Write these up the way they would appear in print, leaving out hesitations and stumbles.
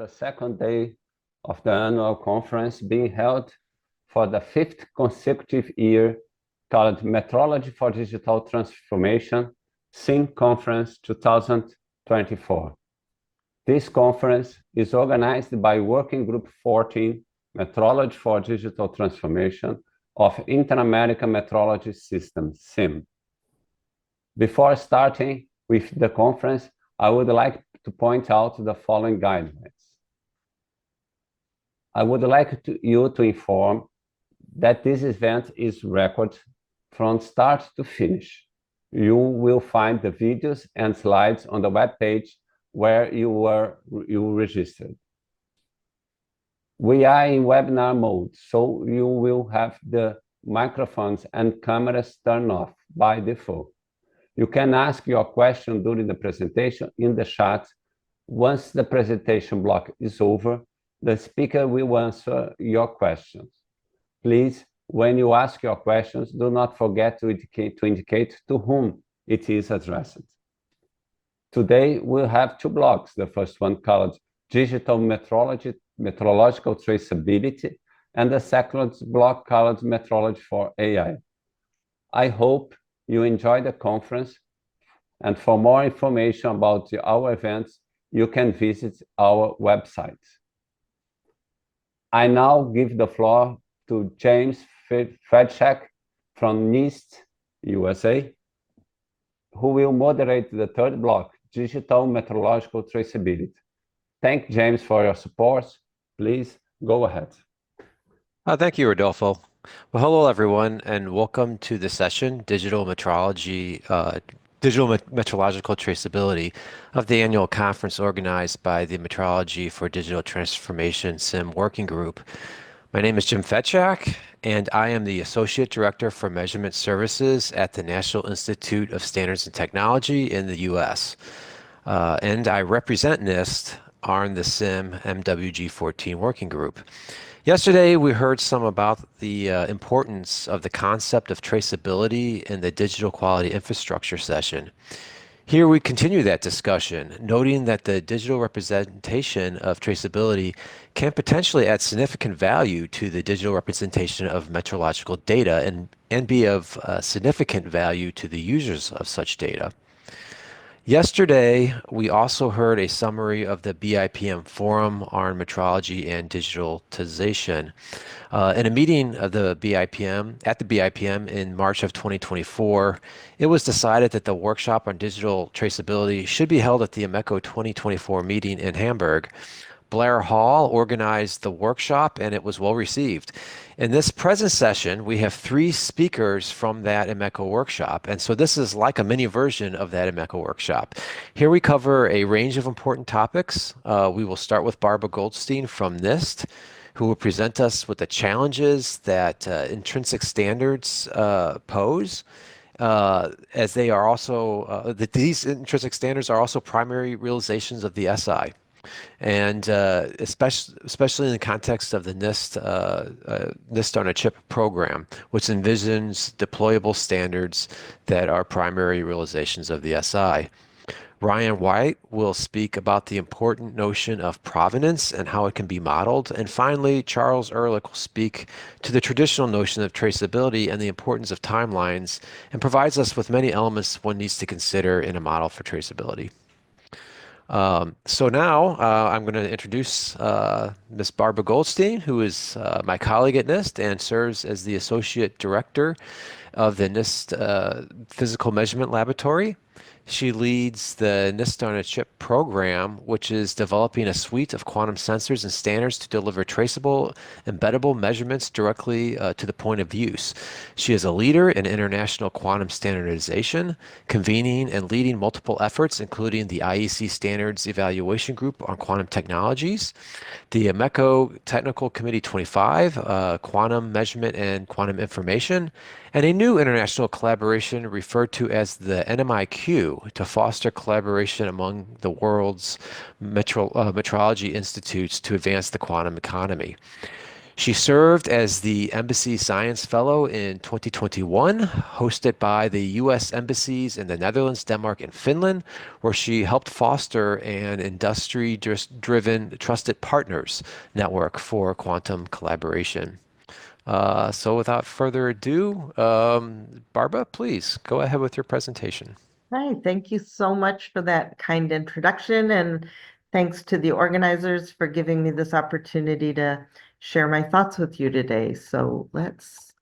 second day of the annual conference being held for the 5th consecutive year, called Metrology for Digital Transformation, Conference 2024. This conference is organized by Working Group 14, Metrology for Digital Transformation of Inter-American Metrology System, CIM. Before starting with the conference, I would like to point out the following guidelines. I would like you to inform that this event is recorded from start to finish. You will find the videos and slides on the web page where you registered. We are in webinar mode, so you will have the microphones and cameras turned off by default. You can ask your question during the presentation in the chat. Once the presentation block is over, the speaker will answer your questions. Please, when you ask your questions, do not forget to indicate to whom it is addressed. Today, we'll have two blocks. The first one called Digital Metrological Traceability, and the second block called Metrology for AI. I hope you enjoy the conference, and for more information about our events, you can visit our website. I now give the floor to James Fedczak from NIST, USA, who will moderate the third block, Digital Metrological Traceability. Thank James for your support. Please go ahead. Thank you, Rodolfo. Well, hello, everyone, and welcome to the session, Digital Metrological Traceability of the annual conference organized by the Metrology for Digital Transformation CIM Working Group. My name is Jim Fedczak, and I am the Associate Director for Measurement Services at the National Institute of Standards and Technology in the U.S. And I represent NIST on the CIM MWG14 Working Group. Yesterday, we heard some about the importance of the concept of traceability in the digital quality infrastructure session. Here we continue that discussion, noting that the digital representation of traceability can potentially add significant value to the digital representation of metrological data and be of significant value to the users of such data. Yesterday, we also heard a summary of the BIPM Forum on Metrology and Digitalization. In a meeting of the BIPM in March of 2024, it was decided that the workshop on digital traceability should be held at the AMECO 2024 meeting in Hamburg. Blair Hall organized the workshop, and it was well received. In this present session, we have 3 speakers from that AMECO workshop, and so this is like a mini version of that AMECO workshop. Here we cover a range of important topics. We will start with Barbara Goldstein from NIST, who will present us with the challenges that intrinsic standards pose, as they are also, these intrinsic standards are also primary realizations of the SI. And especially in the context of the NIST on a chip program, which envisions deployable standards that are primary realizations of the SI. Ryan White will speak about the important notion of provenance and how it can be modeled. And finally, Charles Ehrlich will speak to the traditional notion of traceability and the importance of timelines, and provides us with many elements one needs to consider in a model for traceability. So now I'm going to introduce Ms. Barbara Goldstein, who is my colleague at NIST and serves as the Associate Director of the NIST Physical Measurement Laboratory. She leads the NIST on a Chip program, which is developing a suite of quantum sensors and standards to deliver traceable, embeddable measurements directly to the point of use. She is a leader in international quantum standardization, convening and leading multiple efforts, including the IEC Standards Evaluation Group on Quantum Technologies, the AMECO Technical Committee 25, Quantum Measurement and Quantum Information, and a new international collaboration referred to as the NMIQ to foster collaboration among the world's metrology institutes to advance the quantum economy. She served as the Embassy Science Fellow in 2021, hosted by the U.S. embassies in the Netherlands, Denmark, and Finland, where she helped foster an industry-driven trusted partners network for quantum collaboration. So without further ado, Barbara, please go ahead with your presentation. Hi, thank you so much for that kind introduction, and thanks to the organizers for giving me this opportunity to share my thoughts with you today. So let's,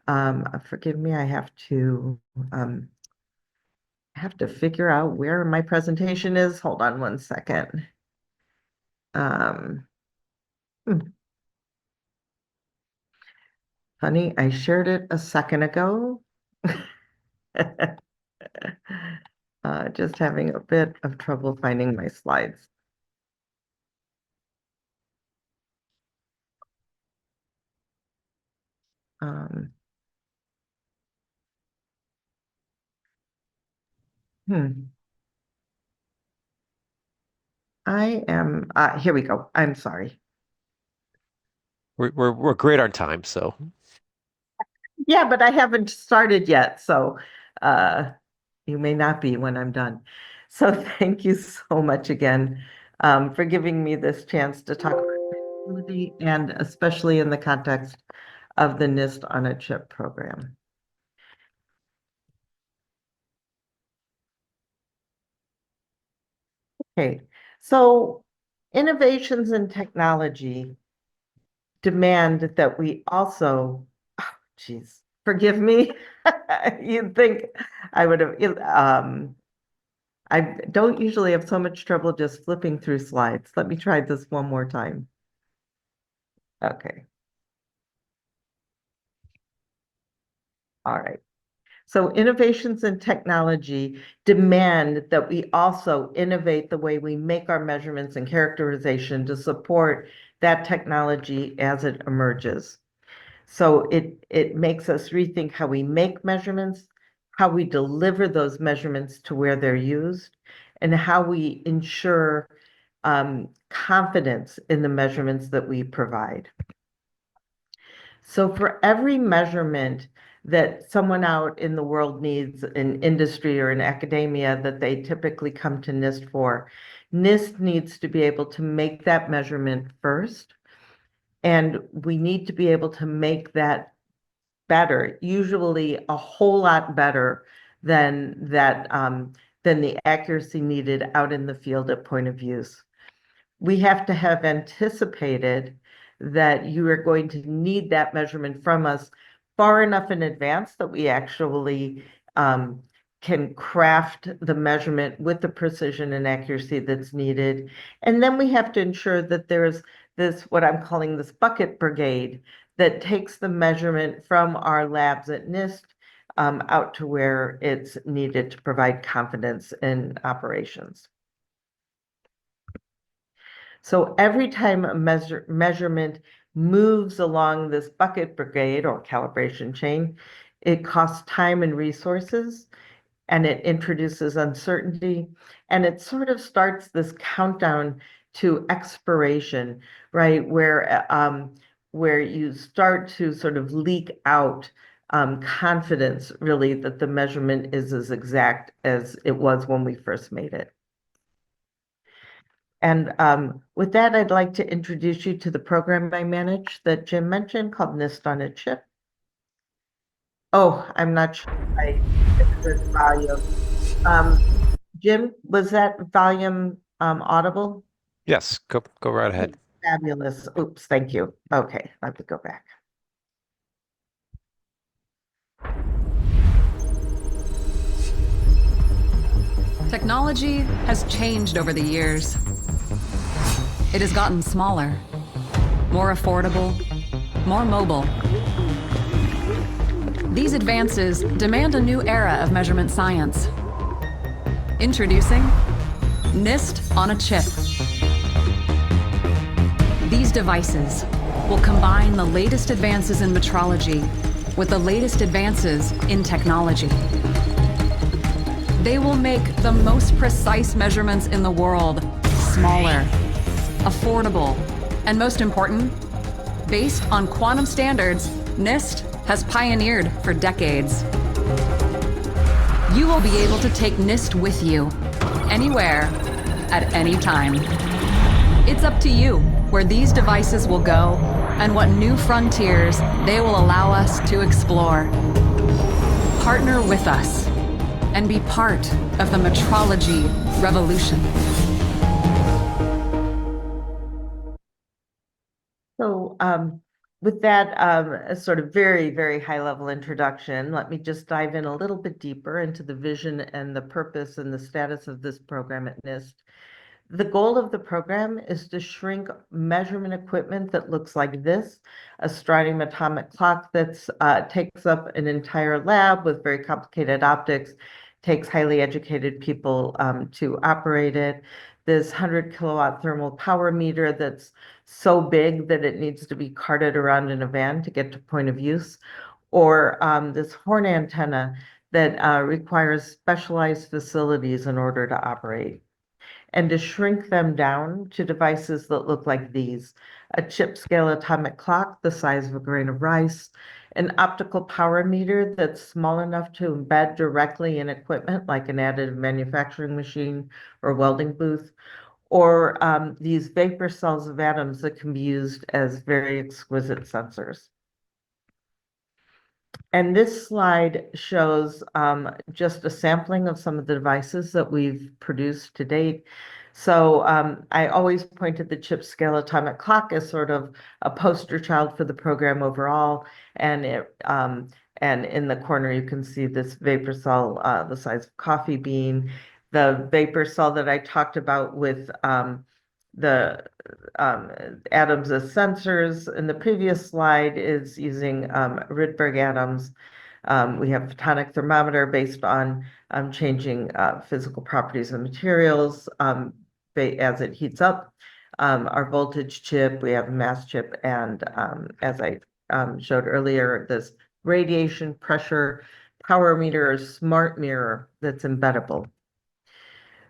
forgive me, I have to figure out where my presentation is. Hold on one second. Um, Funny, I shared it a second ago. Just having a bit of trouble finding my slides. Um, I am, here we go. I'm sorry. We're great on time, so. Yeah, but I haven't started yet, so you may not be when I'm done. So thank you so much again for giving me this chance to talk about traceability, and especially in the context of the NIST on a Chip program. Okay, so innovations in technology demand that we also, geez, forgive me. You'd think I would have, I don't usually have so much trouble just flipping through slides. Let me try this one more time. Okay. All right. So innovations in technology demand that we also innovate the way we make our measurements and characterization to support that technology as it emerges. So it makes us rethink how we make measurements, how we deliver those measurements to where they're used, and how we ensure confidence in the measurements that we provide. So for every measurement that someone out in the world needs in industry or in academia that they typically come to NIST for, NIST needs to be able to make that measurement first. And we need to be able to make that better, usually a whole lot better than the accuracy needed out in the field at point of use. We have to have anticipated that you are going to need that measurement from us far enough in advance that we actually can craft the measurement with the precision and accuracy that's needed. And then we have to ensure that there's this, what I'm calling this bucket brigade, that takes the measurement from our labs at NIST out to where it's needed to provide confidence in operations. So every time a measurement moves along this bucket brigade or calibration chain, it costs time and resources, and it introduces uncertainty, and it sort of starts this countdown to expiration, right? Where you start to sort of leak out confidence, really, that the measurement is as exact as it was when we first made it. And with that, I'd like to introduce you to the program I manage that Jim mentioned, called NIST on a Chip. Oh, I'm not sure I fixed the volume. Jim, was that volume audible? Yes, go right ahead. Fabulous. Oops, thank you. Okay, let me go back. Technology has changed over the years. It has gotten smaller, more affordable, more mobile. These advances demand a new era of measurement science. Introducing NIST on a Chip. These devices will combine the latest advances in metrology with the latest advances in technology. They will make the most precise measurements in the world smaller, affordable, and most important, Based on quantum standards, NIST has pioneered for decades. You will be able to take NIST with you, anywhere, at any time. It's up to you where these devices will go and what new frontiers they will allow us to explore. Partner with us and be part of the metrology revolution. So with that a sort of very, very high-level introduction, let me just dive in a little bit deeper into the vision and the purpose and the status of this program at NIST. The goal of the program is to shrink measurement equipment that looks like this, a striding atomic clock that takes up an entire lab with very complicated optics, takes highly educated people to operate it. This 100 kilowatt thermal power meter that's so big that it needs to be carted around in a van to get to point of use, or this horn antenna that requires specialized facilities in order to operate, and to shrink them down to devices that look like these: a chip scale atomic clock the size of a grain of rice, an optical power meter that's small enough to embed directly in equipment like an additive manufacturing machine or welding booth, or these vapor cells of atoms that can be used as very exquisite sensors. And this slide shows just a sampling of some of the devices that we've produced to date. So I always point to the chip scale atomic clock as sort of a poster child for the program overall. And in the corner, you can see this vapor cell the size of a coffee bean. The vapor cell that I talked about with the atoms as sensors in the previous slide is using Rydberg atoms. We have photonic thermometer based on changing physical properties of materials as it heats up. Our voltage chip, we have a mass chip, and as I showed earlier, this radiation pressure power meter or smart mirror that's embeddable.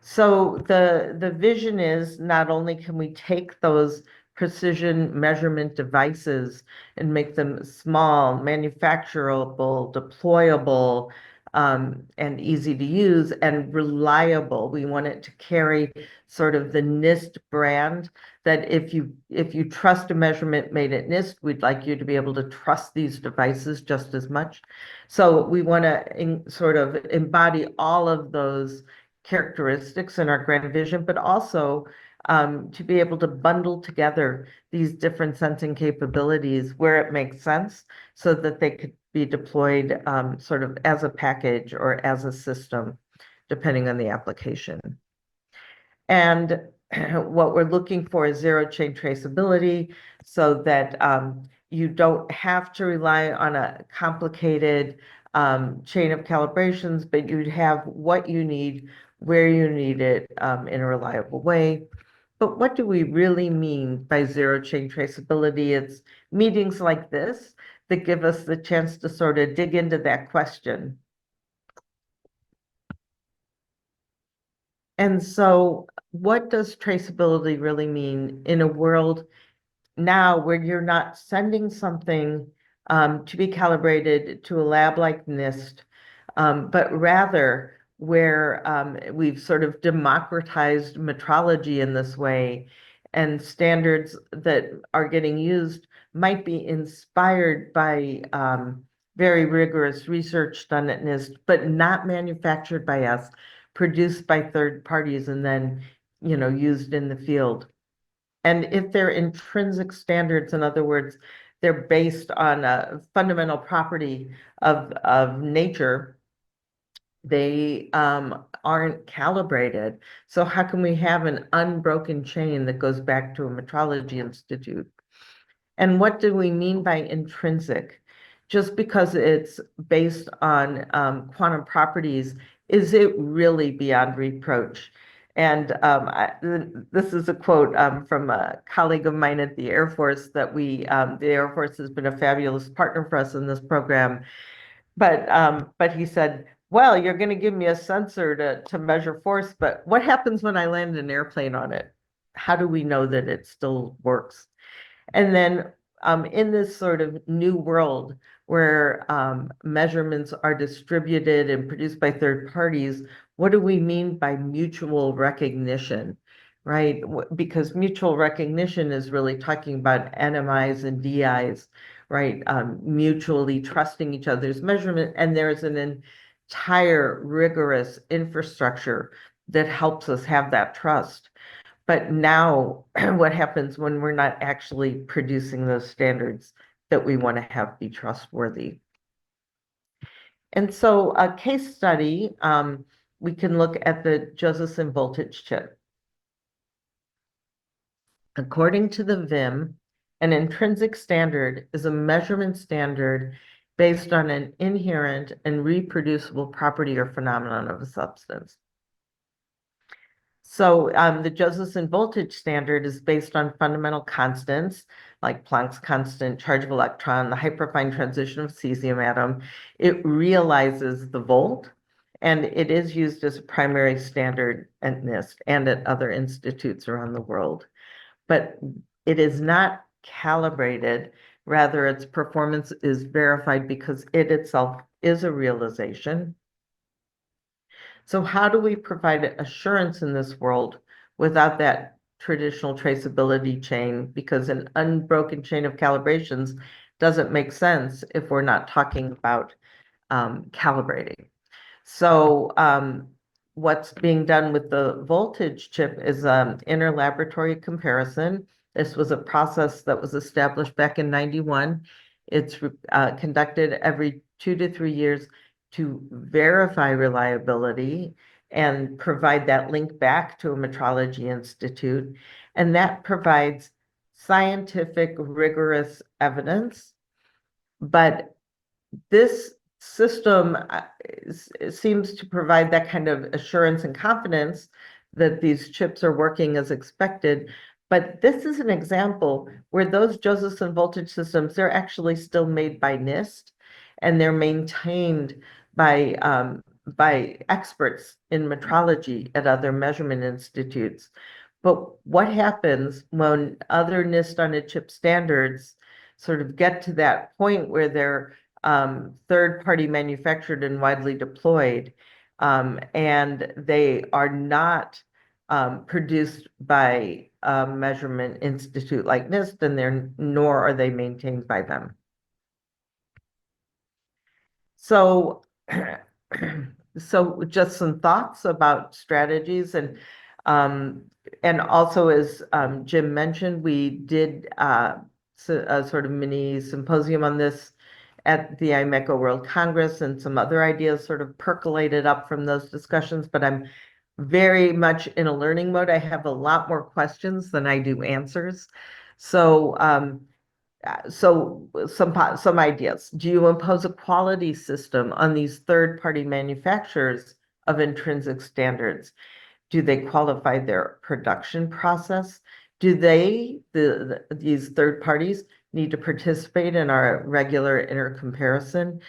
So the vision is not only can we take those precision measurement devices and make them small, manufacturable, deployable, and easy to use and reliable. We want it to carry sort of the NIST brand, that if you trust a measurement made at NIST, we'd like you to be able to trust these devices just as much. So we want to sort of embody all of those characteristics in our grand vision, but also to be able to bundle together these different sensing capabilities where it makes sense so that they could be deployed sort of as a package or as a system, depending on the application. And what we're looking for is zero chain traceability so that you don't have to rely on a complicated chain of calibrations, but you'd have what you need, where you need it in a reliable way. But what do we really mean by zero chain traceability? It's meetings like this that give us the chance to sort of dig into that question. And so what does traceability really mean in a world now where you're not sending something to be calibrated to a lab like NIST, but rather where we've sort of democratized metrology in this way, and standards that are getting used might be inspired by very rigorous research done at NIST, but not manufactured by us, produced by third parties, and then used in the field. And if they're intrinsic standards, in other words, they're based on a fundamental property of nature, they aren't calibrated. So how can we have an unbroken chain that goes back to a metrology institute? And what do we mean by intrinsic? Just because it's based on quantum properties, is it really beyond reproach? And this is a quote from a colleague of mine at the Air Force that the Air Force has been a fabulous partner for us in this program. But he said, well, you're going to give me a sensor to measure force, but what happens when I land an airplane on it? How do we know that it still works? And then in this sort of new world where measurements are distributed and produced by third parties, what do we mean by mutual recognition, right? Because mutual recognition is really talking about NMIs and DIs, right? Mutually trusting each other's measurement, and there's an entire rigorous infrastructure that helps us have that trust. But now, what happens when we're not actually producing those standards that we want to have be trustworthy? And so a case study, we can look at the Josephson voltage chip. According to the VIM, an intrinsic standard is a measurement standard based on an inherent and reproducible property or phenomenon of a substance. So the Josephson voltage standard is based on fundamental constants like Planck's constant, charge of electron, the hyperfine transition of cesium atom. It realizes the volt, and it is used as a primary standard at NIST and at other institutes around the world. But it is not calibrated, rather its performance is verified because it itself is a realization. So how do we provide assurance in this world without that traditional traceability chain? Because an unbroken chain of calibrations doesn't make sense if we're not talking about calibrating. So what's being done with the voltage chip is interlaboratory comparison. This was a process that was established back in '91. It's conducted every 2 to 3 years to verify reliability and provide that link back to a metrology institute. And that provides scientific, rigorous evidence. But this system seems to provide that kind of assurance and confidence that these chips are working as expected. But this is an example where those Josephson voltage systems, they're actually still made by NIST, and they're maintained by experts in metrology at other measurement institutes. But what happens when other NIST on a chip standards sort of get to that point where they're third-party manufactured and widely deployed, and they are not produced by a measurement institute like NIST, and nor are they maintained by them. So, so just some thoughts about strategies, and also as Jim mentioned, we did a sort of mini symposium on this at the IMECO World Congress, and some other ideas sort of percolated up from those discussions, but I'm very much in a learning mode. I have a lot more questions than I do answers. So some ideas. Do you impose a quality system on these third-party manufacturers of intrinsic standards? Do they qualify their production process? Do these third parties need to participate in our regular intercomparison?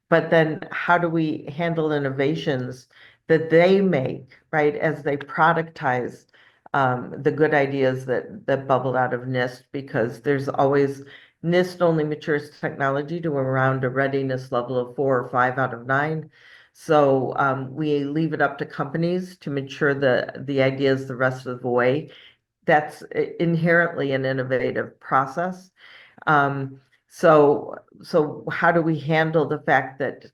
But then how do we handle innovations that they make, right, as they productize the good ideas that bubbled out of NIST? Because there's always, NIST only matures technology to around a readiness level of 4 or 5 out of 9. So we leave it up to companies to mature the ideas the rest of the way. That's inherently an innovative process. So how do we handle the fact that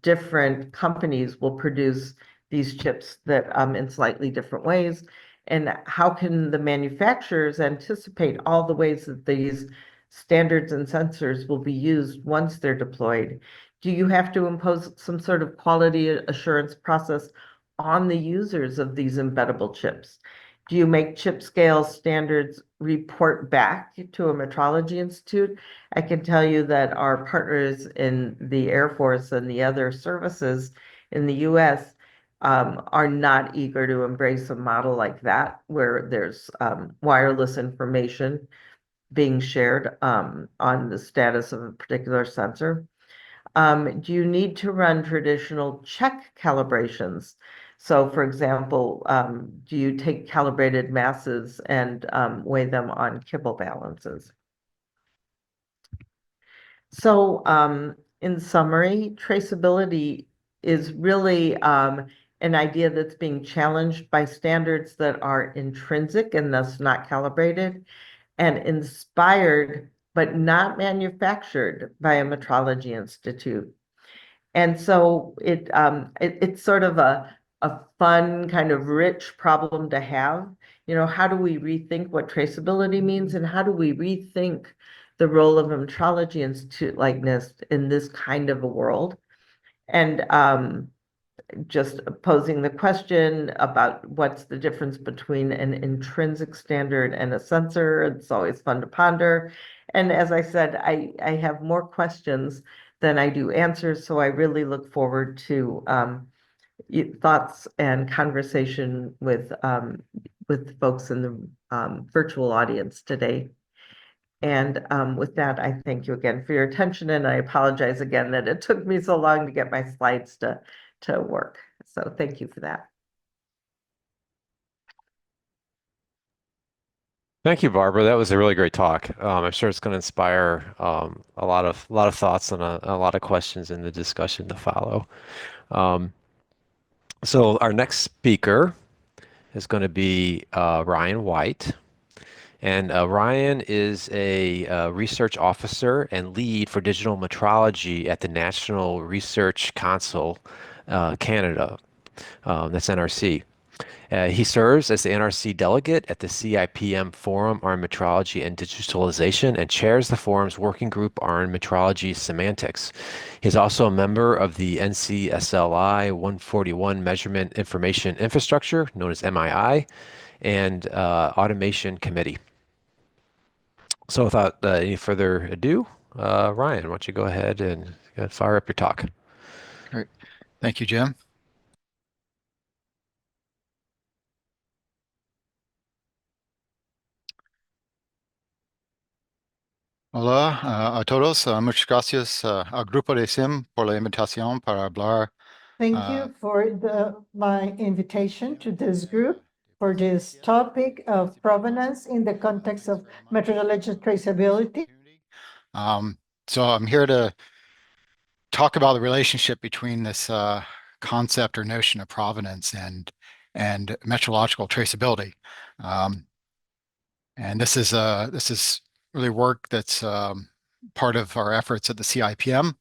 different companies will produce these chips that in slightly different ways? And how can the manufacturers anticipate all the ways that these standards and sensors will be used once they're deployed? Do you have to impose some sort of quality assurance process on the users of these embeddable chips? Do you make chip scale standards report back to a metrology institute? I can tell you that our partners in the Air Force and the other services in the US are not eager to embrace a model like that, where there's wireless information being shared on the status of a particular sensor. Do you need to run traditional check calibrations? So for example, do you take calibrated masses and weigh them on kibble balances? So, in summary, traceability is really an idea that's being challenged by standards that are intrinsic and thus not calibrated, and inspired but not manufactured by a metrology institute. And so it's sort of a fun, kind of rich problem to have. You know, how do we rethink what traceability means, and how do we rethink the role of a metrology institute like NIST in this kind of a world? And just posing the question about what's the difference between an intrinsic standard and a sensor. It's always fun to ponder. And as I said, I have more questions than I do answers, so I really look forward to thoughts and conversation with folks in the virtual audience today. And with that, I thank you again for your attention, and I apologize again that it took me so long to get my slides to work. So thank you for that. Thank you, Barbara. That was a really great talk. I'm sure it's going to inspire a lot of thoughts and a lot of questions in the discussion to follow. So our next speaker is going to be Ryan White. And Ryan is a research officer and lead for digital metrology at the National Research Council Canada. That's NRC. He serves as the NRC delegate at the CIPM Forum on Metrology and Digitalization and chairs the forum's working group on metrology semantics. He's also a member of the NCSLI 141 Measurement Information Infrastructure, known as MII, and Automation Committee. So without any further ado, Ryan, why don't you go ahead and fire up your talk. Great. Thank you, Jim. Hola a todos. Muchas gracias al grupo de SIM por la invitación para hablar. Thank you for my invitation to this group for this topic of provenance in the context of methodological traceability. So I'm here to talk about the relationship between this concept or notion of provenance and metrological traceability. And this is really work that's part of our efforts at the CIPM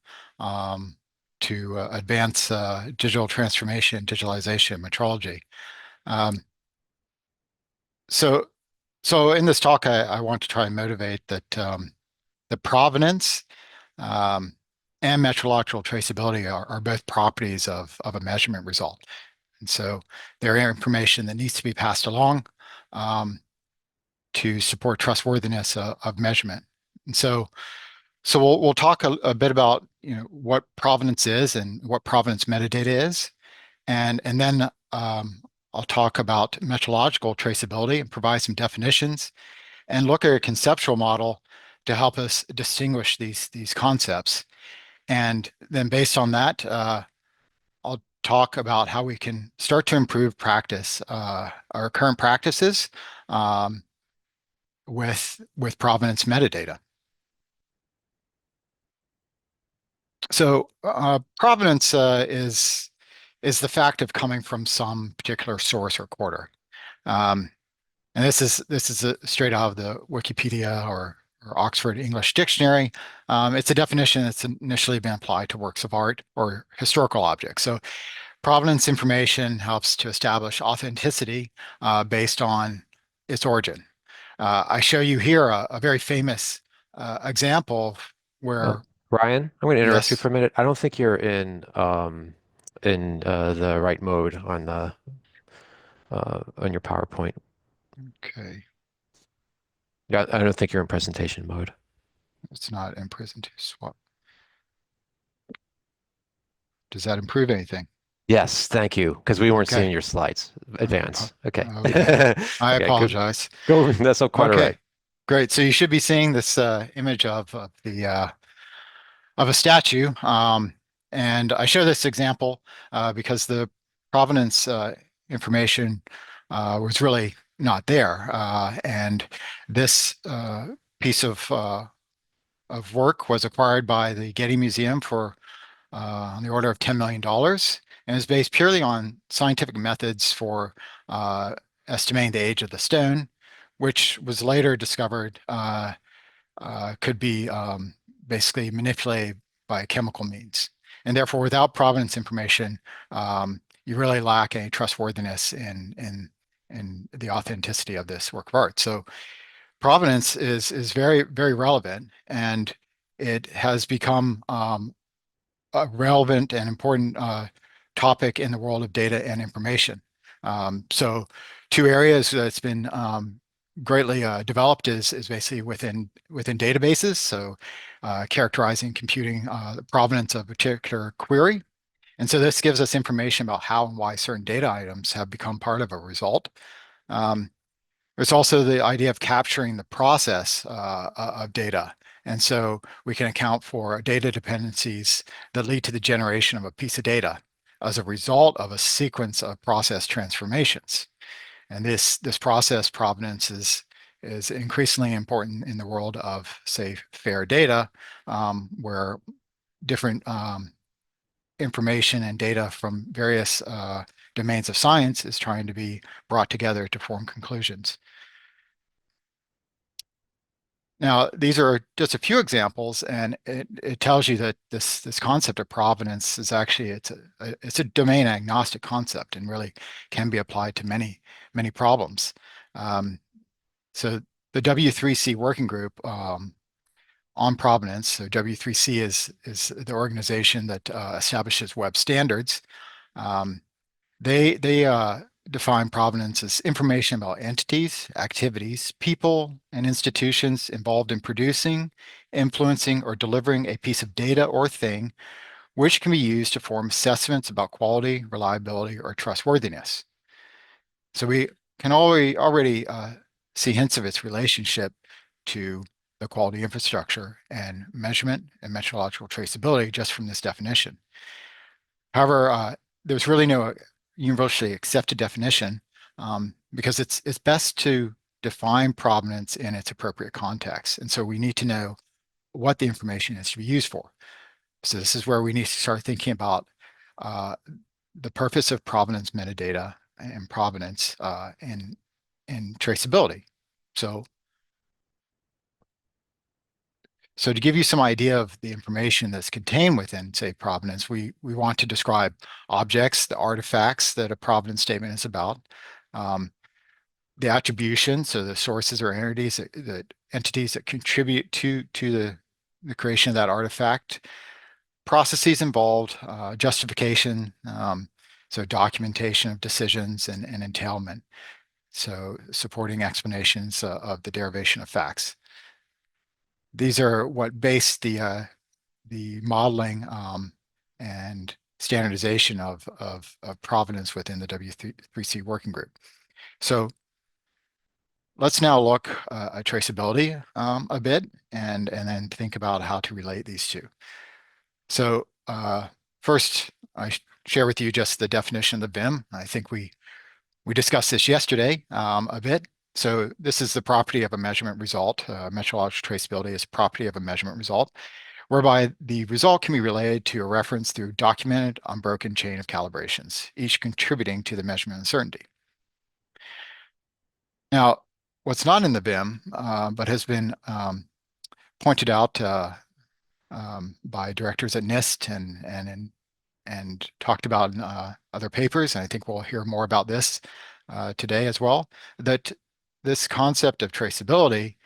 to advance digital transformation, digitalization, metrology. So in this talk, I want to try and motivate that the provenance and metrological traceability are both properties of a measurement result. And so they're information that needs to be passed along to support trustworthiness of measurement. And so we'll talk a bit about what provenance is and what provenance metadata is, and then I'll talk about metrological traceability and provide some definitions, and look at a conceptual model to help us distinguish these concepts. And then based on that, I'll talk about how we can start to improve practice, our current practices with provenance metadata. So provenance is the fact of coming from some particular source or quarter. And this is straight out of the Wikipedia or Oxford English Dictionary. It's a definition that's initially been applied to works of art or historical objects. So provenance information helps to establish authenticity based on its origin. I show you here a very famous example where Ryan, I'm going to interrupt you Yes. for a minute. I don't think you're in the right mode on your PowerPoint. Okay, Yeah, I don't think you're in presentation mode. it's not in prison to swap. Does that improve anything? Yes, thank you, because we weren't Okay. seeing your slides. Advance. Okay. Okay. I Okay, apologize. Go. That's not quite all Okay, right. great. So you should be seeing this image of a statue, and I show this example because the provenance information was really not there, and this piece of of work was acquired by the Getty Museum for on the order of $10 million, and is based purely on scientific methods for estimating the age of the stone, which was later discovered could be basically manipulated by chemical means. And therefore, without provenance information, you really lack any trustworthiness in the authenticity of this work of art. So provenance is very, very relevant, and it has become a relevant and important topic in the world of data and information. So two areas that's been greatly developed is basically within databases. So characterizing, computing the provenance of a particular query. And so this gives us information about how and why certain data items have become part of a result. There's also the idea of capturing the process of data. And so we can account for data dependencies that lead to the generation of a piece of data as a result of a sequence of process transformations. And this process provenance is increasingly important in the world of, say, fair data, where different information and data from various domains of science is trying to be brought together to form conclusions. Now, these are just a few examples, and it tells you that this concept of provenance is actually it's a domain agnostic concept and really can be applied to many problems. So the W3C working group on provenance. So W3C is the organization that establishes web standards. They define provenance as information about entities, activities, people, and institutions involved in producing, influencing, or delivering a piece of data or thing, which can be used to form assessments about quality, reliability, or trustworthiness. So we can already see hints of its relationship to the quality infrastructure and measurement and metrological traceability just from this definition. However, there's really no universally accepted definition because it's best to define provenance in its appropriate context. And so we need to know what the information is to be used for. So this is where we need to start thinking about the purpose of provenance metadata and provenance in traceability. So to give you some idea of the information that's contained within, say, provenance, we want to describe objects, the artifacts that a provenance statement is about, the attribution, so the sources or entities that contribute to the creation of that artifact, processes involved, justification, so documentation of decisions and entailment, so supporting explanations of the derivation of facts. These are what base the modeling and standardization of provenance within the W3C working group. So let's now look at traceability a bit and then think about how to relate these two. So first, I share with you just the definition of the VIM. I think we discussed this yesterday a bit. So this is the property of a measurement result. Metrological traceability is property of a measurement result, whereby the result can be related to a reference through documented, unbroken chain of calibrations, each contributing to the measurement uncertainty. Now, what's not in the VIM, but has been pointed out by directors at NIST and talked about in other papers, and I think we'll hear more about this today as well, that this concept of traceability,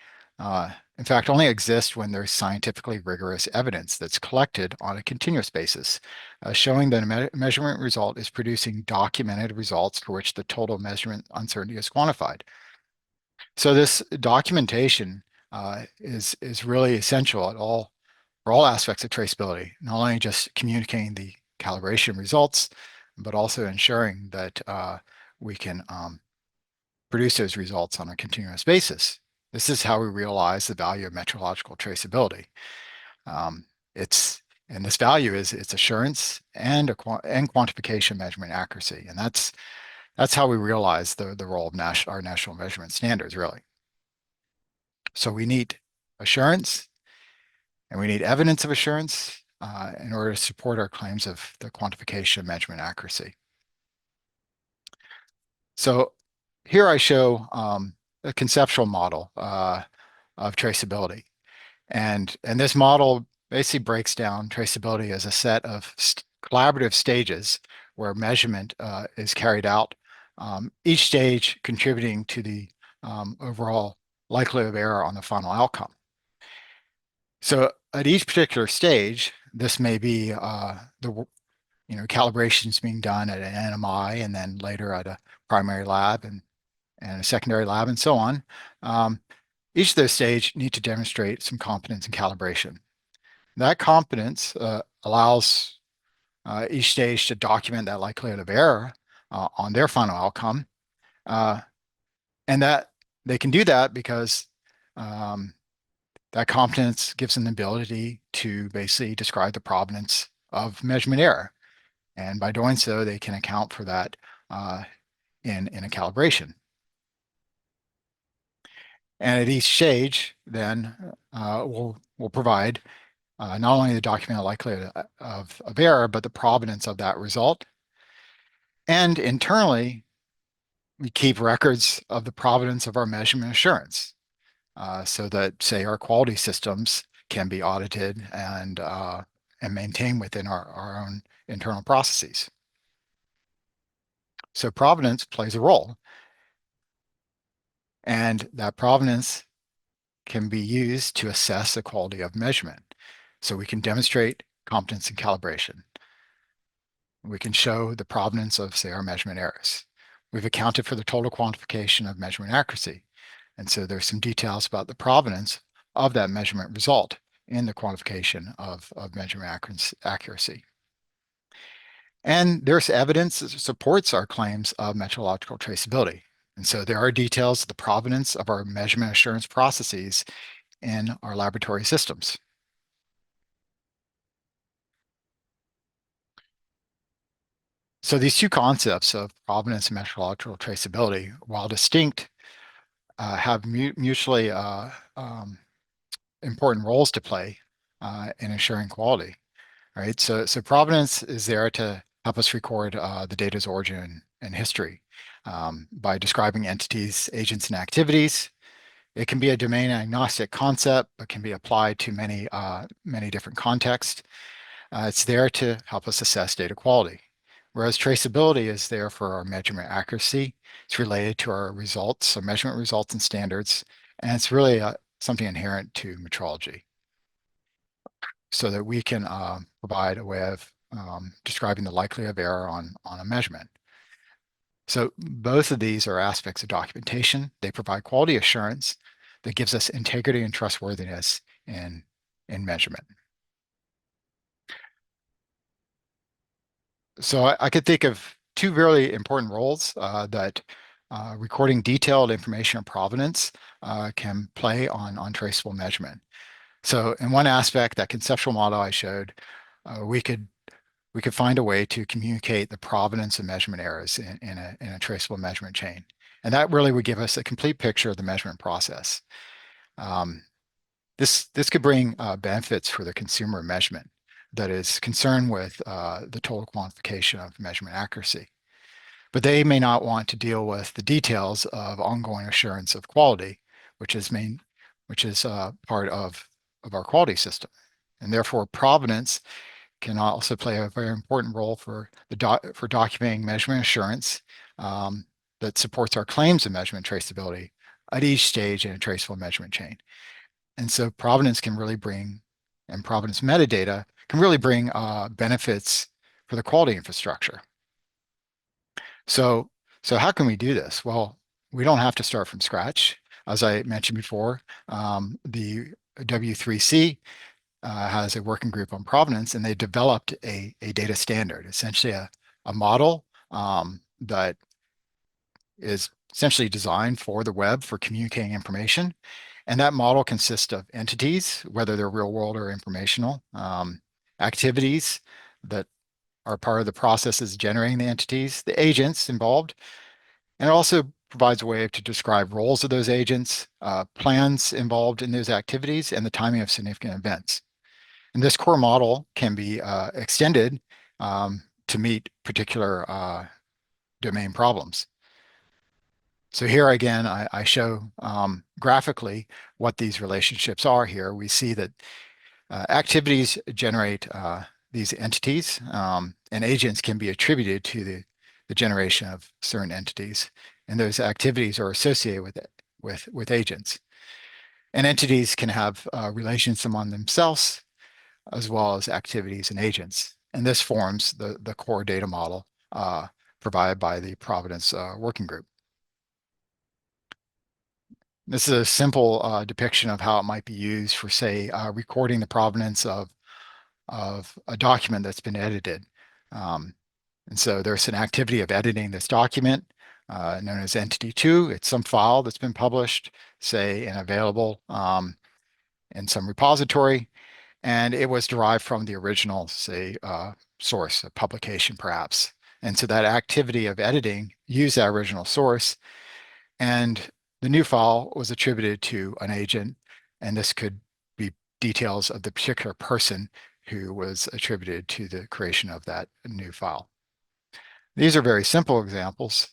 in fact, only exists when there's scientifically rigorous evidence that's collected on a continuous basis, showing that a measurement result is producing documented results for which the total measurement uncertainty is quantified. So this documentation is really essential for all aspects of traceability, not only just communicating the calibration results, but also ensuring that we can produce those results on a continuous basis. This is how we realize the value of metrological traceability. And this value is its assurance and quantification measurement accuracy, and that's how we realize the role of our national measurement standards, really. So we need assurance, And we need evidence of assurance in order to support our claims of the quantification of measurement accuracy. So here I show a conceptual model of traceability. And this model basically breaks down traceability as a set of collaborative stages where measurement is carried out, each stage contributing to the overall likelihood of error on the final outcome. So at each particular stage, this may be the calibrations being done at an NMI and then later at a primary lab and a secondary lab and so on. Each of those stages need to demonstrate some competence in calibration. That competence allows each stage to document that likelihood of error on their final outcome. And that they can do that because that competence gives them the ability to basically describe the provenance of measurement error. And by doing so, they can account for that in a calibration. And at each stage, then we'll provide not only the documented likelihood of error, but the provenance of that result. And internally, we keep records of the provenance of our measurement assurance so that, say, our quality systems can be audited and maintained within our own internal processes. So provenance plays a role. And that provenance can be used to assess the quality of measurement. So we can demonstrate competence in calibration. We can show the provenance of, say, our measurement errors. We've accounted for the total quantification of measurement accuracy. And so there's some details about the provenance of that measurement result in the quantification of measurement accuracy. And there's evidence that supports our claims of metrological traceability. And so there are details of the provenance of our measurement assurance processes in our laboratory systems. So these two concepts of provenance and metrological traceability, while distinct, have mutually important roles to play in ensuring quality, right? So provenance is there to help us record the data's origin and history by describing entities, agents, and activities. It can be a domain agnostic concept, but can be applied to many different contexts. It's there to help us assess data quality. Whereas traceability is there for our measurement accuracy. It's related to our results, our measurement results and standards, and it's really something inherent to metrology, so that we can provide a way of describing the likelihood of error on a measurement. So both of these are aspects of documentation. They provide quality assurance that gives us integrity and trustworthiness in measurement. So I could think of two really important roles that recording detailed information of provenance can play on traceable measurement. So in one aspect, that conceptual model I showed, we could find a way to communicate the provenance of measurement errors in a traceable measurement chain. And that really would give us a complete picture of the measurement process. This could bring benefits for the consumer measurement that is concerned with the total quantification of measurement accuracy. But they may not want to deal with the details of ongoing assurance of quality, which is part of our quality system. And therefore, provenance can also play a very important role for documenting measurement assurance that supports our claims of measurement traceability at each stage in a traceable measurement chain. And so provenance can really bring, and provenance metadata can really bring benefits for the quality infrastructure. So how can we do this? Well, we don't have to start from scratch. As I mentioned before, the W3C has a working group on provenance, and they developed a data standard, essentially a model that is essentially designed for the web for communicating information. And that model consists of entities, whether they're real world or informational, activities that are part of the processes generating the entities, the agents involved, and it also provides a way to describe roles of those agents, plans involved in those activities, and the timing of significant events. And this core model can be extended to meet particular domain problems. So here again, I show graphically what these relationships are here. We see that activities generate these entities, and agents can be attributed to the generation of certain entities. And those activities are associated with agents. And entities can have relations among themselves, as well as activities and agents. And this forms the core data model provided by the Providence Working Group. This is a simple depiction of how it might be used for, say, recording the provenance of a document that's been edited. And so there's an activity of editing this document known as entity 2. It's some file that's been published, say, and available in some repository. And it was derived from the original, say, source, a publication perhaps. And so that activity of editing used that original source, and the new file was attributed to an agent, and this could be details of the particular person who was attributed to the creation of that new file. These are very simple examples,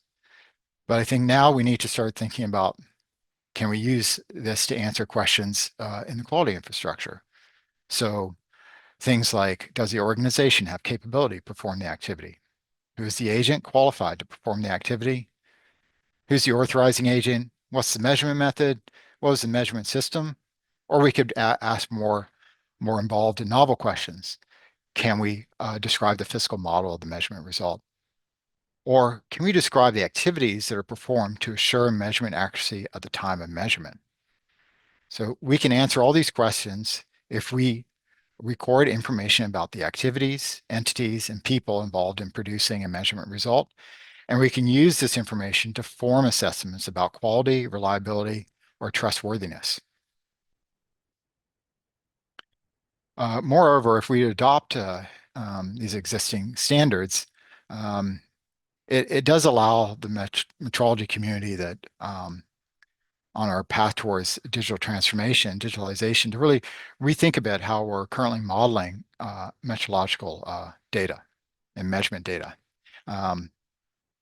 but I think now we need to start thinking about, can we use this to answer questions in the quality infrastructure? So things like, does the organization have capability to perform the activity? Who is the agent qualified to perform the activity? Who's the authorizing agent? What's the measurement method? What was the measurement system? Or we could ask more involved and novel questions. Can we describe the physical model of the measurement result? Or can we describe the activities that are performed to assure measurement accuracy at the time of measurement? So we can answer all these questions if we record information about the activities, entities, and people involved in producing a measurement result. And we can use this information to form assessments about quality, reliability, or trustworthiness. Moreover, if we adopt these existing standards, it does allow the metrology community that on our path towards digital transformation, digitalization, to really rethink about how we're currently modeling metrological data and measurement data.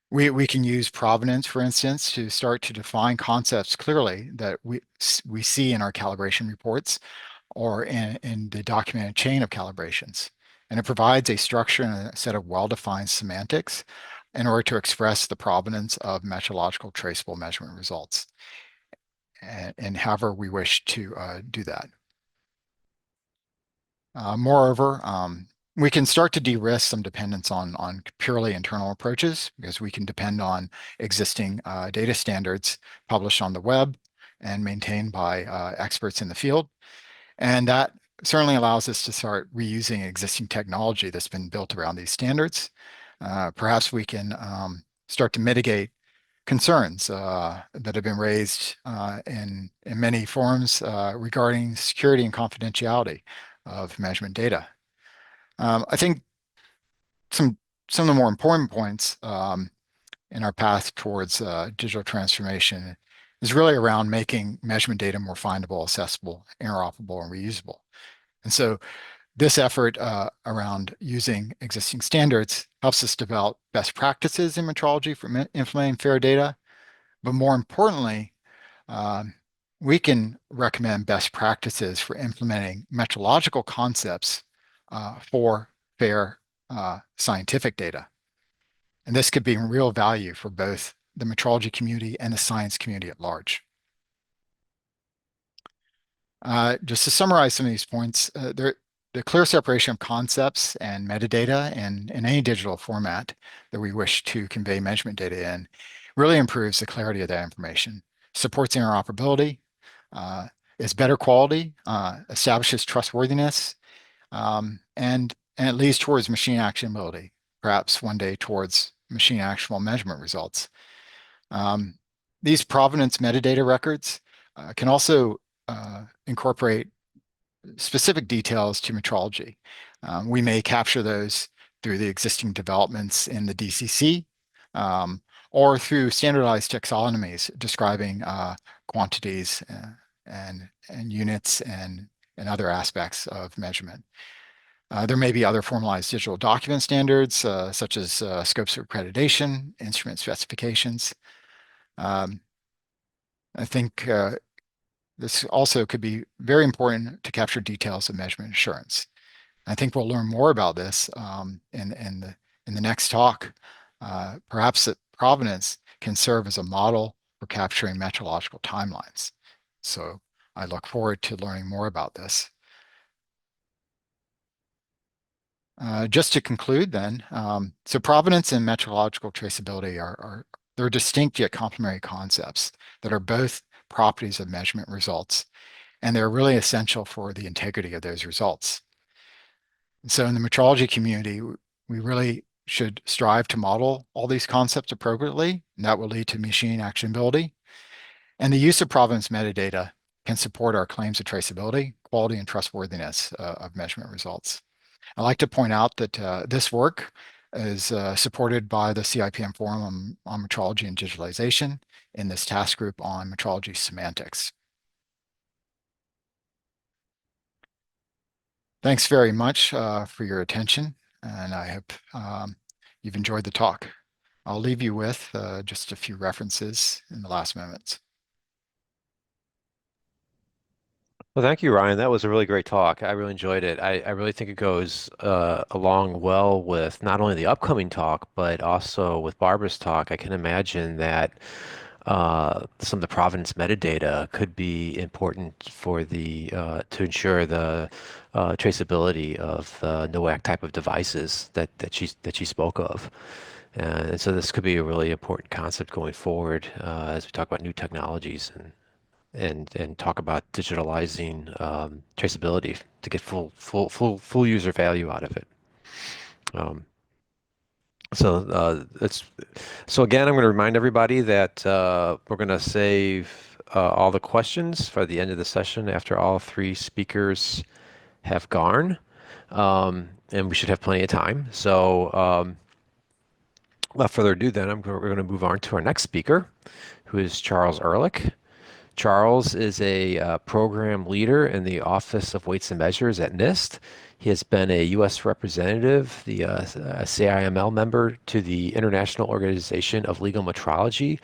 We can use provenance, for instance, to start to define concepts clearly that we see in our calibration reports or in the documented chain of calibrations. And it provides a structure and a set of well-defined semantics in order to express the provenance of metrological traceable measurement results, and however we wish to do that. Moreover, we can start to de-risk some dependence on purely internal approaches, because we can depend on existing data standards published on the web and maintained by experts in the field. And that certainly allows us to start reusing existing technology that's been built around these standards. Perhaps we can start to mitigate concerns that have been raised in many forums regarding security and confidentiality of measurement data. I think some of the more important points in our path towards digital transformation is really around making measurement data more findable, accessible, interoperable, and reusable. And so this effort around using existing standards helps us develop best practices in metrology for implementing fair data. But more importantly, we can recommend best practices for implementing metrological concepts for fair scientific data. And this could be real value for both the metrology community and the science community at large. Just to summarize some of these points, the clear separation of concepts and metadata in any digital format that we wish to convey measurement data in really improves the clarity of that information, supports interoperability, is better quality, establishes trustworthiness, and it leads towards machine actionability, perhaps one day towards machine actionable measurement results. These provenance metadata records can also incorporate specific details to metrology. We may capture those through the existing developments in the DCC, or through standardized taxonomies describing quantities and units and and other aspects of measurement. There may be other formalized digital document standards, such as scopes of accreditation, instrument specifications. I think this also could be very important to capture details of measurement assurance. I think we'll learn more about this in the next talk. Perhaps that provenance can serve as a model for capturing metrological timelines. So I look forward to learning more about this. Just to conclude then, so provenance and metrological traceability they're distinct yet complementary concepts that are both properties of measurement results, and they're really essential for the integrity of those results. So in the metrology community, we really should strive to model all these concepts appropriately, and that will lead to machine actionability. And the use of provenance metadata can support our claims of traceability, quality, and trustworthiness of measurement results. I'd like to point out that this work is supported by the CIPM Forum on Metrology and Digitalization in this task group on metrology semantics. Thanks very much for your attention, and I hope you've enjoyed the talk. I'll leave you with just a few references in the last moments. Well, thank you, Ryan. That was a really great talk. I really enjoyed it. I really think it goes along well with not only the upcoming talk, but also with Barbara's talk. I can imagine that some of the provenance metadata could be important for the to ensure the traceability of the NOAC type of devices that she spoke of. And so this could be a really important concept going forward as we talk about new technologies and talk about digitalizing traceability to get full user value out of it. So again, I'm going to remind everybody that we're going to save all the questions for the end of the session after all three speakers have gone, and we should have plenty of time. So without further ado, then we're going to move on to our next speaker, who is Charles Ehrlich. Charles is a program leader in the Office of Weights and Measures at NIST. He has been a U.S. representative, the CIML member to the International Organization of Legal Metrology,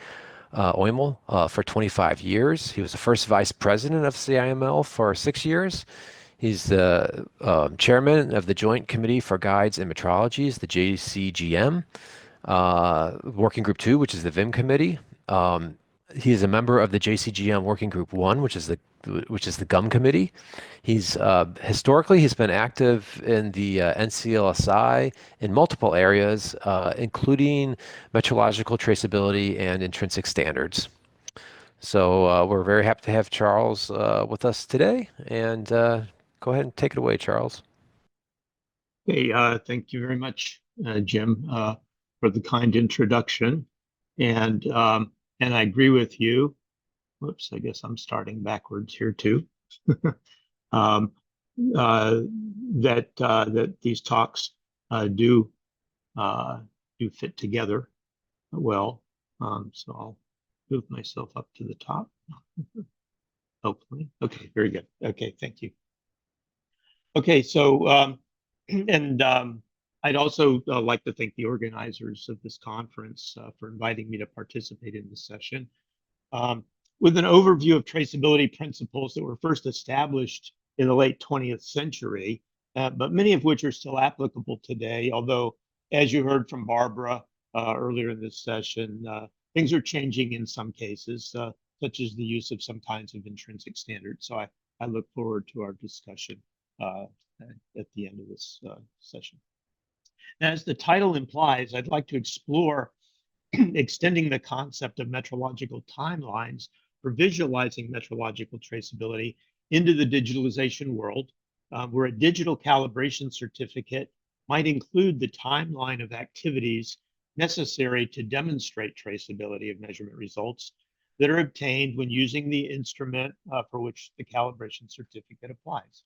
OIML, for 25 years. He was the first vice president of CIML for 6 years. He's the chairman of the Joint Committee for Guides in Metrologies, the JCGM, Working Group 2, which is the VIM committee. He is a member of the JCGM Working Group 1, which is the GUM committee. He's historically he's been active in the NCLSI in multiple areas, including metrological traceability and intrinsic standards. So we're very happy to have Charles with us today, and go ahead and take it away, Charles. Hey, thank you very much, Jim, for the kind introduction, and I agree with you. Whoops, I guess I'm starting backwards here too. That these talks do fit together well. So I'll move myself up to the top. Hopefully. Okay, very good. Okay, thank you. Okay, so I'd also like to thank the organizers of this conference for inviting me to participate in this session. With an overview of traceability principles that were first established in the late 20th century, but many of which are still applicable today, although, as you heard from Barbara earlier in this session, things are changing in some cases, such as the use of some kinds of intrinsic standards. So I look forward to our discussion at the end of this session. As the title implies, I'd like to explore extending the concept of metrological timelines for visualizing metrological traceability into the digitalization world, where a digital calibration certificate might include the timeline of activities necessary to demonstrate traceability of measurement results that are obtained when using the instrument for which the calibration certificate applies.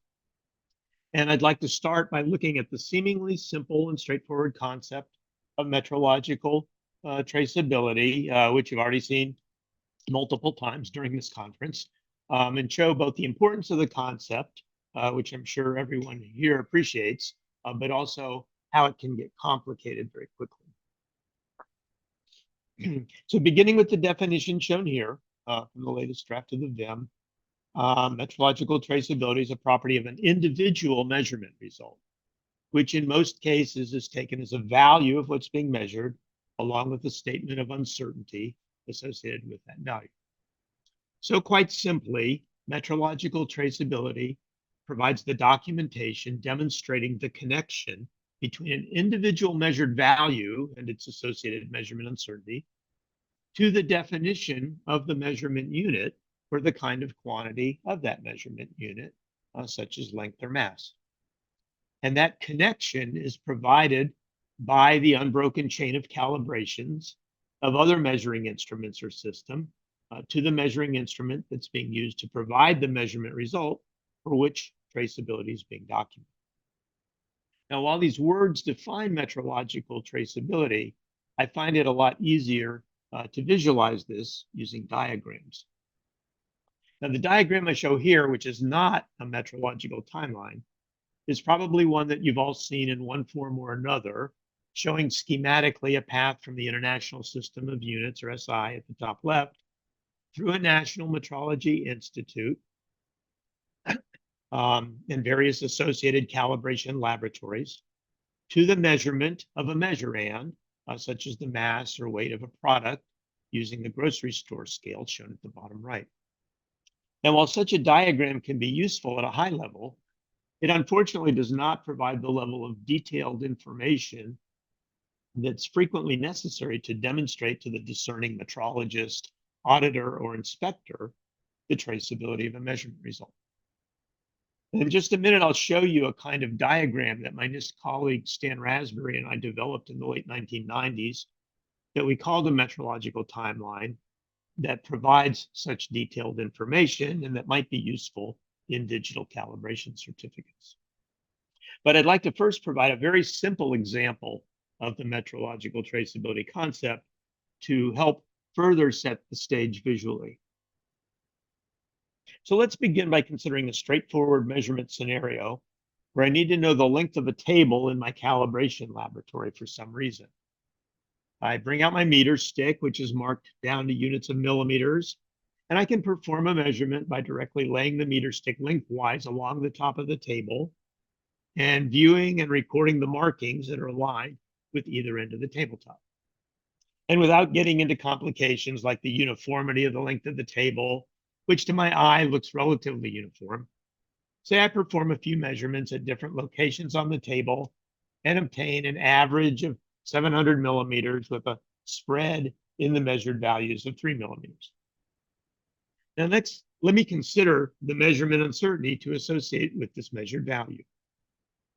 And I'd like to start by looking at the seemingly simple and straightforward concept of metrological traceability, which you've already seen multiple times during this conference, and show both the importance of the concept which I'm sure everyone here appreciates, but also how it can get complicated very quickly. So beginning with the definition shown here from the latest draft of the VIM, metrological traceability is a property of an individual measurement result, which in most cases is taken as a value of what's being measured, along with a statement of uncertainty associated with that value. So quite simply, metrological traceability provides the documentation demonstrating the connection between an individual measured value and its associated measurement uncertainty to the definition of the measurement unit or the kind of quantity of that measurement unit, such as length or mass. And that connection is provided by the unbroken chain of calibrations of other measuring instruments or system to the measuring instrument that's being used to provide the measurement result for which traceability is being documented. Now, while these words define metrological traceability, I find it a lot easier to visualize this using diagrams. Now, the diagram I show here, which is not a metrological timeline, is probably one that you've all seen in one form or another, showing schematically a path from the International System of Units, or SI, at the top left, through a National Metrology Institute and various associated calibration laboratories to the measurement of a measurand, such as the mass or weight of a product, using the grocery store scale shown at the bottom right. Now, while such a diagram can be useful at a high level, it unfortunately does not provide the level of detailed information that's frequently necessary to demonstrate to the discerning metrologist, auditor, or inspector the traceability of a measurement result. And in just a minute, I'll show you a kind of diagram that my NIST colleague Stan Raspberry and I developed in the late 1990s that we called a metrological timeline that provides such detailed information and that might be useful in digital calibration certificates. But I'd like to first provide a very simple example of the metrological traceability concept to help further set the stage visually. So let's begin by considering a straightforward measurement scenario where I need to know the length of a table in my calibration laboratory for some reason. I bring out my meter stick, which is marked down to units of millimeters, and I can perform a measurement by directly laying the meter stick lengthwise along the top of the table and viewing and recording the markings that are aligned with either end of the tabletop. And without getting into complications like the uniformity of the length of the table, which to my eye looks relatively uniform, say I perform a few measurements at different locations on the table and obtain an average of 700 millimeters with a spread in the measured values of 3 millimeters. Now next, let me consider the measurement uncertainty to associate with this measured value,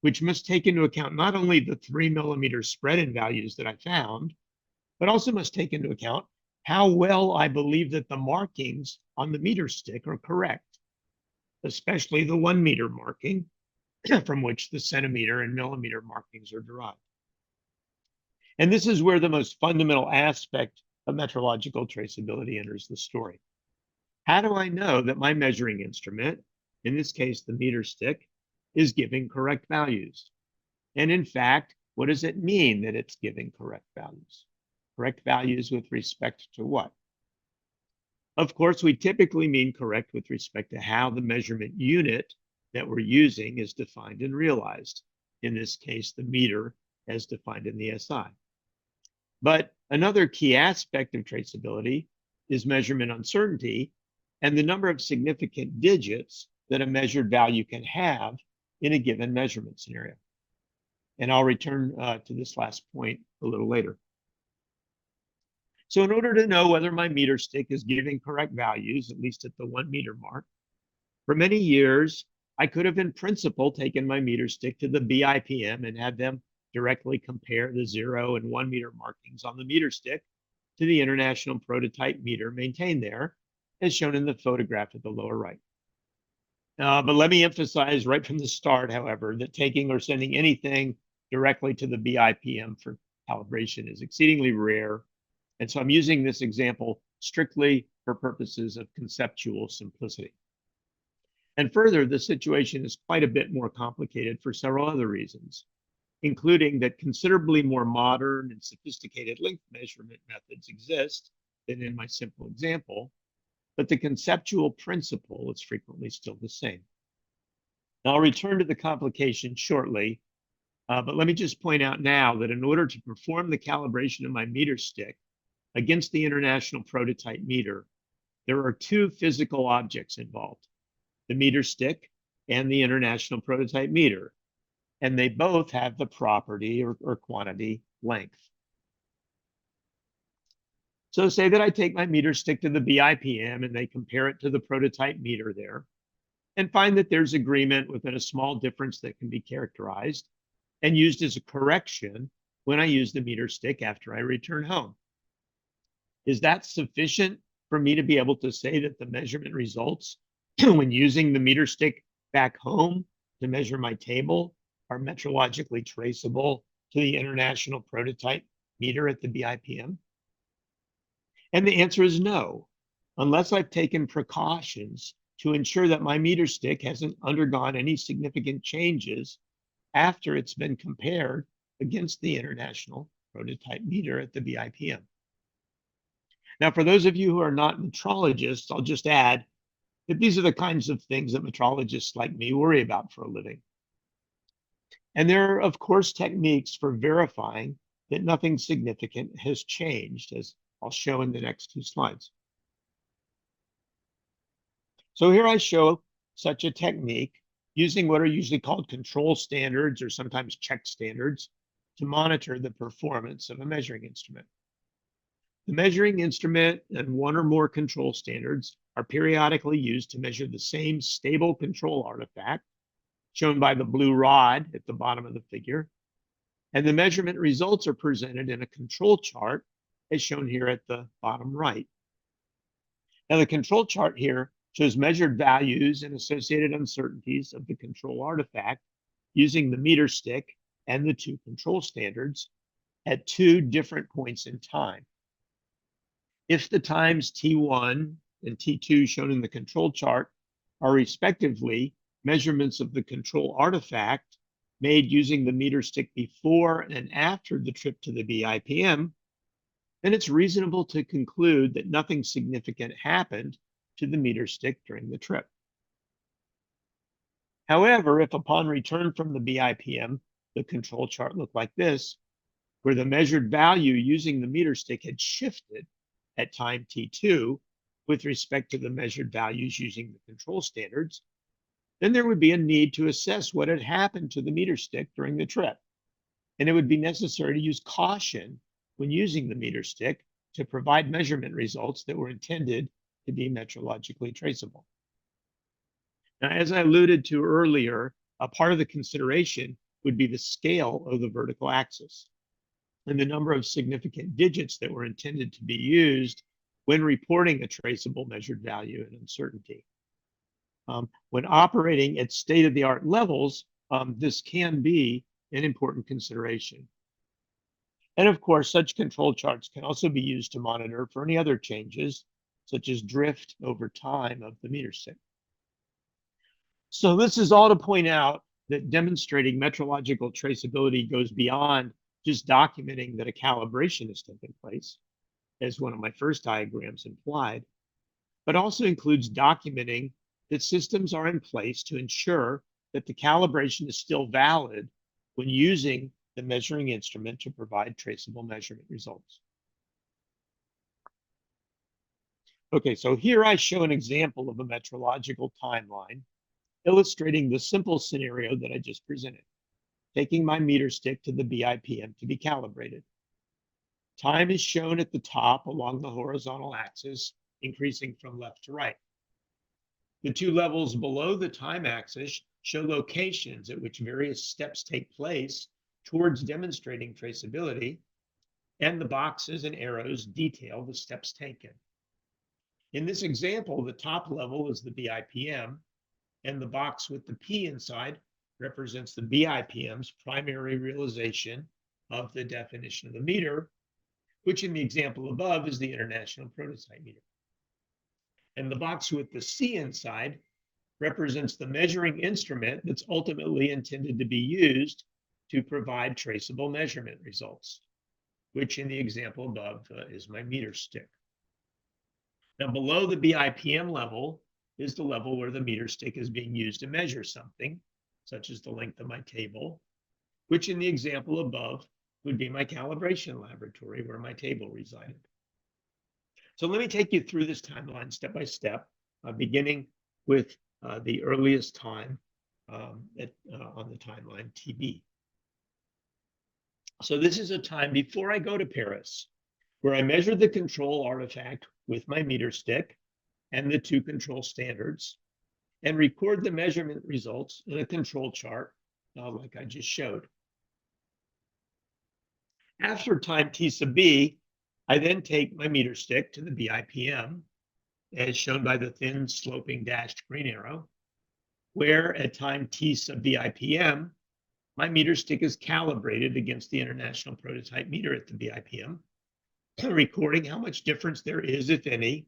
which must take into account not only the 3 millimeter spread in values that I found, but also must take into account how well I believe that the markings on the meter stick are correct, especially the 1 meter marking from which the centimeter and millimeter markings are derived. And this is where the most fundamental aspect of metrological traceability enters the story. How do I know that my measuring instrument, in this case the meter stick, is giving correct values? And in fact, what does it mean that it's giving correct values? Correct values with respect to what? Of course, we typically mean correct with respect to how the measurement unit that we're using is defined and realized. In this case, the meter as defined in the SI. But another key aspect of traceability is measurement uncertainty and the number of significant digits that a measured value can have in a given measurement scenario. And I'll return to this last point a little later. So in order to know whether my meter stick is giving correct values, at least at the 1 meter mark, for many years, I could have in principle taken my meter stick to the BIPM and had them directly compare the 0 and 1 meter markings on the meter stick to the international prototype meter maintained there, as shown in the photograph at the lower right. But let me emphasize right from the start, however, that taking or sending anything directly to the BIPM for calibration is exceedingly rare. And so I'm using this example strictly for purposes of conceptual simplicity. And further, the situation is quite a bit more complicated for several other reasons, including that considerably more modern and sophisticated length measurement methods exist than in my simple example, but the conceptual principle is frequently still the same. Now, I'll return to the complication shortly, but let me just point out now that in order to perform the calibration of my meter stick against the international prototype meter, there are two physical objects involved, the meter stick and the international prototype meter, and they both have the property or quantity length. So say that I take my meter stick to the BIPM and they compare it to the prototype meter there and find that there's agreement within a small difference that can be characterized and used as a correction when I use the meter stick after I return home. Is that sufficient for me to be able to say that the measurement results when using the meter stick back home to measure my table are metrologically traceable to the international prototype meter at the BIPM? And the answer is no, unless I've taken precautions to ensure that my meter stick hasn't undergone any significant changes after it's been compared against the international prototype meter at the BIPM. Now, for those of you who are not metrologists, I'll just add that these are the kinds of things that metrologists like me worry about for a living. And there are, of course, techniques for verifying that nothing significant has changed, as I'll show in the next two slides. So here I show such a technique using what are usually called control standards or sometimes check standards to monitor the performance of a measuring instrument. The measuring instrument and one or more control standards are periodically used to measure the same stable control artifact, shown by the blue rod at the bottom of the figure, and the measurement results are presented in a control chart, as shown here at the bottom right. Now, the control chart here shows measured values and associated uncertainties of the control artifact using the meter stick and the two control standards at two different points in time. If the times T1 and T2 shown in the control chart are respectively measurements of the control artifact made using the meter stick before and after the trip to the BIPM, then it's reasonable to conclude that nothing significant happened to the meter stick during the trip. However, if upon return from the BIPM, the control chart looked like this, where the measured value using the meter stick had shifted at time T2 with respect to the measured values using the control standards, then there would be a need to assess what had happened to the meter stick during the trip. And it would be necessary to use caution when using the meter stick to provide measurement results that were intended to be metrologically traceable. Now, as I alluded to earlier, a part of the consideration would be the scale of the vertical axis and the number of significant digits that were intended to be used when reporting a traceable measured value and uncertainty. When operating at state-of-the-art levels, this can be an important consideration. And of course, such control charts can also be used to monitor for any other changes, such as drift over time of the meter stick. So this is all to point out that demonstrating metrological traceability goes beyond just documenting that a calibration has taken place, as one of my first diagrams implied, but also includes documenting that systems are in place to ensure that the calibration is still valid when using the measuring instrument to provide traceable measurement results. Okay, so here I show an example of a metrological timeline illustrating the simple scenario that I just presented, taking my meter stick to the BIPM to be calibrated. Time is shown at the top along the horizontal axis, increasing from left to right. The two levels below the time axis show locations at which various steps take place towards demonstrating traceability, and the boxes and arrows detail the steps taken. In this example, the top level is the BIPM, and the box with the P inside represents the BIPM's primary realization of the definition of the meter, which in the example above is the international prototype meter. And the box with the C inside represents the measuring instrument that's ultimately intended to be used to provide traceable measurement results, which in the example above is my meter stick. Now, below the BIPM level is the level where the meter stick is being used to measure something, such as the length of my table, which in the example above would be my calibration laboratory where my table resided. So let me take you through this timeline step by step, beginning with the earliest time on the timeline, TB. So this is a time before I go to Paris, where I measured the control artifact with my meter stick and the 2 control standards, and record the measurement results in a control chart like I just showed. After time T sub B, I then take my meter stick to the BIPM, as shown by the thin sloping dashed green arrow, where at time T sub BIPM, my meter stick is calibrated against the international prototype meter at the BIPM, recording how much difference there is, if any,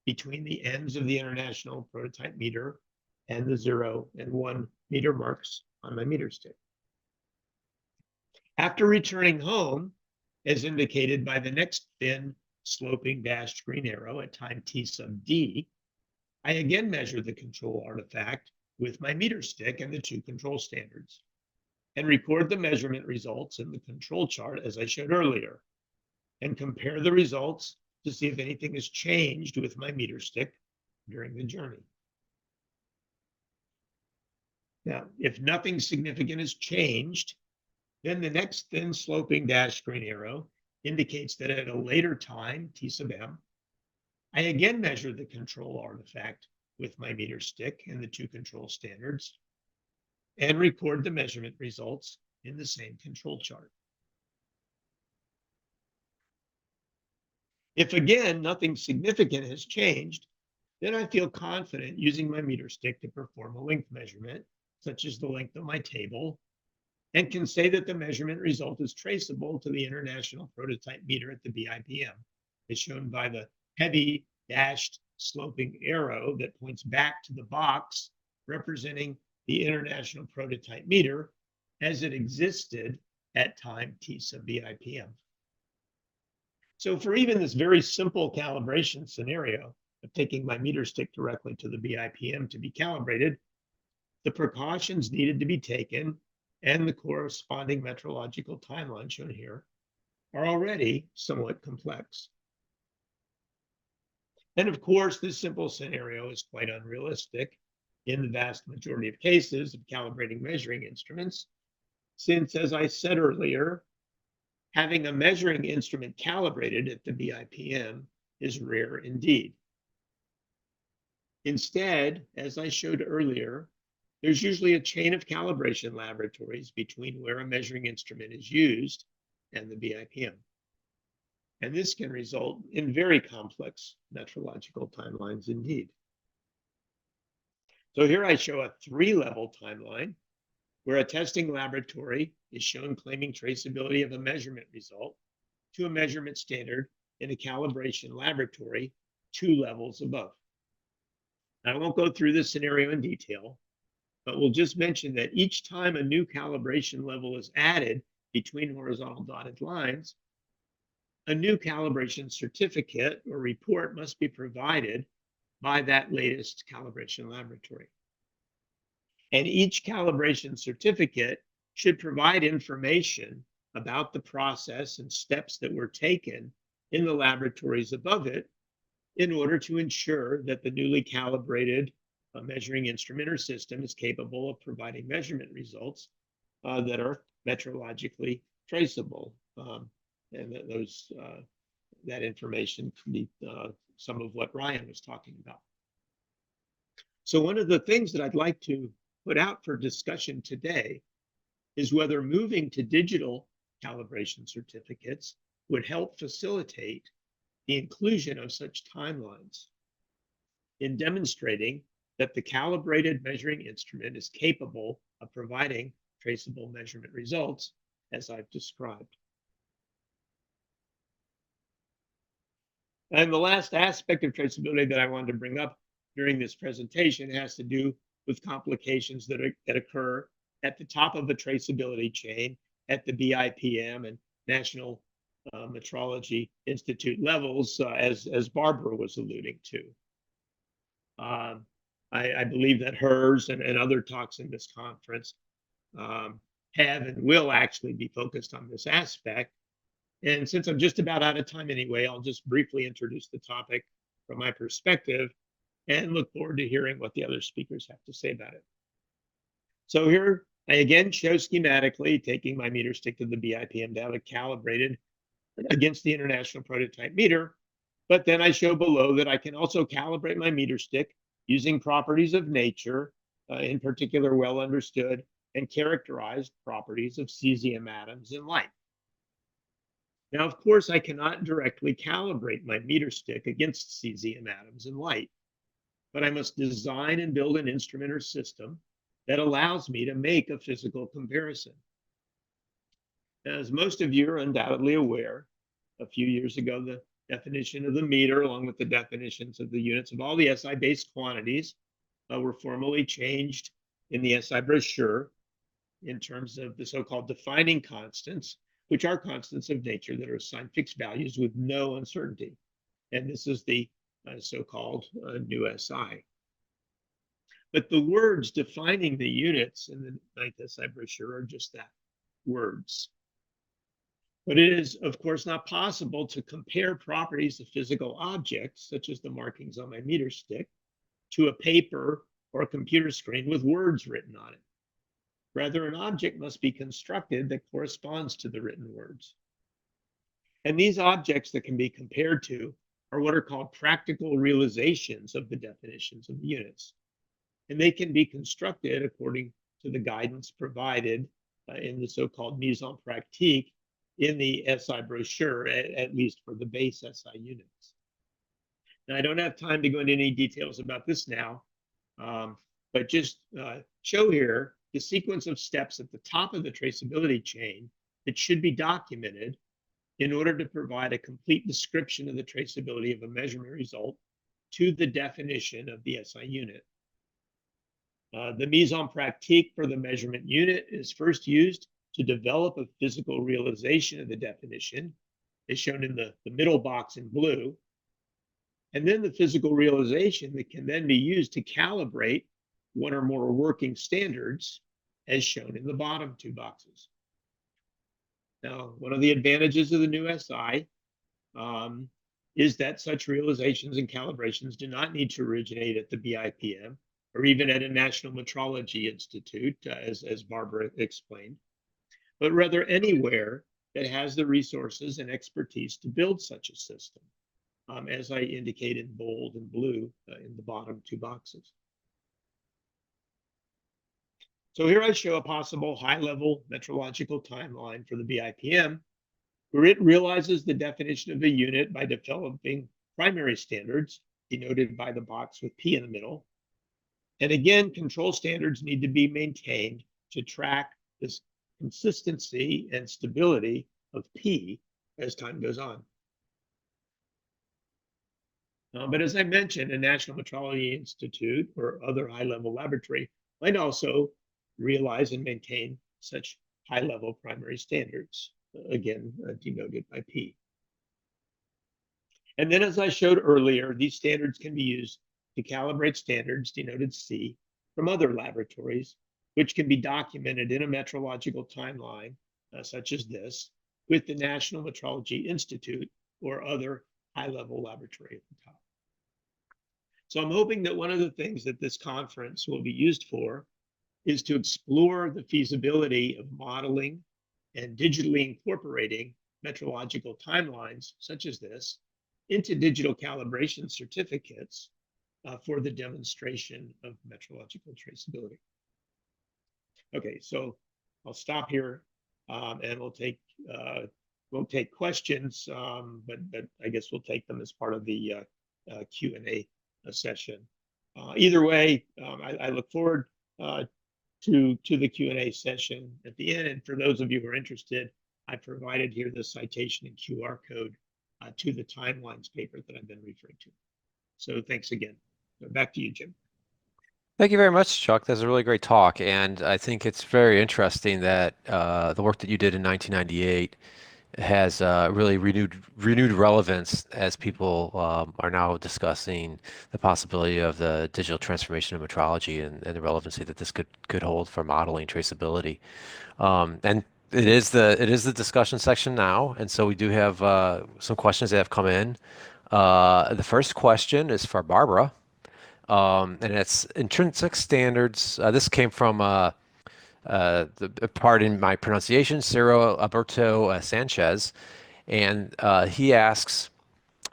between the ends of the international prototype meter and the 0 and 1 meter marks on my meter stick. After returning home, as indicated by the next thin sloping dashed green arrow at time T sub D, I again measure the control artifact with my meter stick and the 2 control standards, and record the measurement results in the control chart as I showed earlier, and compare the results to see if anything has changed with my meter stick during the journey. Now, if nothing significant has changed, then the next thin sloping dashed green arrow indicates that at a later time, T sub M, I again measure the control artifact with my meter stick and the 2 control standards, and record the measurement results in the same control chart. If again, nothing significant has changed, then I feel confident using my meter stick to perform a length measurement, such as the length of my table, and can say that the measurement result is traceable to the international prototype meter at the BIPM, as shown by the heavy dashed sloping arrow that points back to the box representing the international prototype meter as it existed at time T sub BIPM. So for even this very simple calibration scenario of taking my meter stick directly to the BIPM to be calibrated, the precautions needed to be taken and the corresponding metrological timeline shown here are already somewhat complex. And of course, this simple scenario is quite unrealistic in the vast majority of cases of calibrating measuring instruments, since, as I said earlier, having a measuring instrument calibrated at the BIPM is rare indeed. Instead, as I showed earlier, there's usually a chain of calibration laboratories between where a measuring instrument is used and the BIPM. And this can result in very complex metrological timelines indeed. So here I show a 3-level timeline where a testing laboratory is shown claiming traceability of a measurement result to a measurement standard in a calibration laboratory 2 levels above. Now, I won't go through this scenario in detail, but we'll just mention that each time a new calibration level is added between horizontal dotted lines, a new calibration certificate or report must be provided by that latest calibration laboratory. And each calibration certificate should provide information about the process and steps that were taken in the laboratories above it in order to ensure that the newly calibrated measuring instrument or system is capable of providing measurement results that are metrologically traceable. And that information can be some of what Ryan was talking about. So one of the things that I'd like to put out for discussion today is whether moving to digital calibration certificates would help facilitate the inclusion of such timelines in demonstrating that the calibrated measuring instrument is capable of providing traceable measurement results, as I've described. And the last aspect of traceability that I wanted to bring up during this presentation has to do with complications that occur at the top of the traceability chain at the BIPM and National Metrology Institute levels, as Barbara was alluding to. I believe that hers and other talks in this conference have and will actually be focused on this aspect. And since I'm just about out of time anyway, I'll just briefly introduce the topic from my perspective and look forward to hearing what the other speakers have to say about it. So here I again show schematically taking my meter stick to the BIPM data calibrated against the international prototype meter, but then I show below that I can also calibrate my meter stick using properties of nature, in particular well understood and characterized properties of cesium atoms in light. Now, of course, I cannot directly calibrate my meter stick against cesium atoms in light, but I must design and build an instrument or system that allows me to make a physical comparison. As most of you are undoubtedly aware, a few years ago, the definition of the meter, along with the definitions of the units of all the SI-based quantities, were formally changed in the SI brochure in terms of the so-called defining constants, which are constants of nature that are assigned fixed values with no uncertainty. And this is the so-called new SI. But the words defining the units in the 9th SI brochure are just that, words. But it is, of course, not possible to compare properties of physical objects, such as the markings on my meter stick, to a paper or a computer screen with words written on it. Rather, an object must be constructed that corresponds to the written words. And these objects that can be compared to are what are called practical realizations of the definitions of the units. And they can be constructed according to the guidance provided in the so-called mise en pratique in the SI brochure, at least for the base SI units. Now, I don't have time to go into any details about this now, but just show here the sequence of steps at the top of the traceability chain that should be documented in order to provide a complete description of the traceability of a measurement result to the definition of the SI unit. The mise en pratique for the measurement unit is first used to develop a physical realization of the definition, as shown in the middle box in blue, and then the physical realization that can then be used to calibrate one or more working standards, as shown in the bottom two boxes. Now, one of the advantages of the new SI is that such realizations and calibrations do not need to originate at the BIPM or even at a National Metrology Institute, as Barbara explained, but rather anywhere that has the resources and expertise to build such a system, as I indicate in bold and blue in the bottom two boxes. So here I show a possible high-level metrological timeline for the BIPM, where it realizes the definition of a unit by developing primary standards, denoted by the box with P in the middle. And again, control standards need to be maintained to track this consistency and stability of P as time goes on. But as I mentioned, a National Metrology Institute or other high-level laboratory might also realize and maintain such high-level primary standards, again, denoted by P. And then, as I showed earlier, these standards can be used to calibrate standards, denoted C, from other laboratories, which can be documented in a metrological timeline, such as this, with the National Metrology Institute or other high-level laboratory at the top. So I'm hoping that one of the things that this conference will be used for is to explore the feasibility of modeling and digitally incorporating metrological timelines, such as this, into digital calibration certificates for the demonstration of metrological traceability. Okay, so I'll stop here and we'll take questions, but I guess we'll take them as part of the Q&A session. Either way, I look forward to the Q&A session at the end. And for those of you who are interested, I provided here the citation and QR code to the timelines paper that I've been referring to. So thanks again. Back to you, Jim. Thank you very much, Chuck. That's a really great talk. And I think it's very interesting that the work that you did in 1998 has really renewed relevance as people are now discussing the possibility of the digital transformation of metrology and the relevancy that this could hold for modeling traceability. And it is the discussion section now, and so we do have some questions that have come in. The first question is for Barbara, and it's intrinsic standards. This came from pardon my pronunciation, Ciro Alberto Sanchez, and he asks,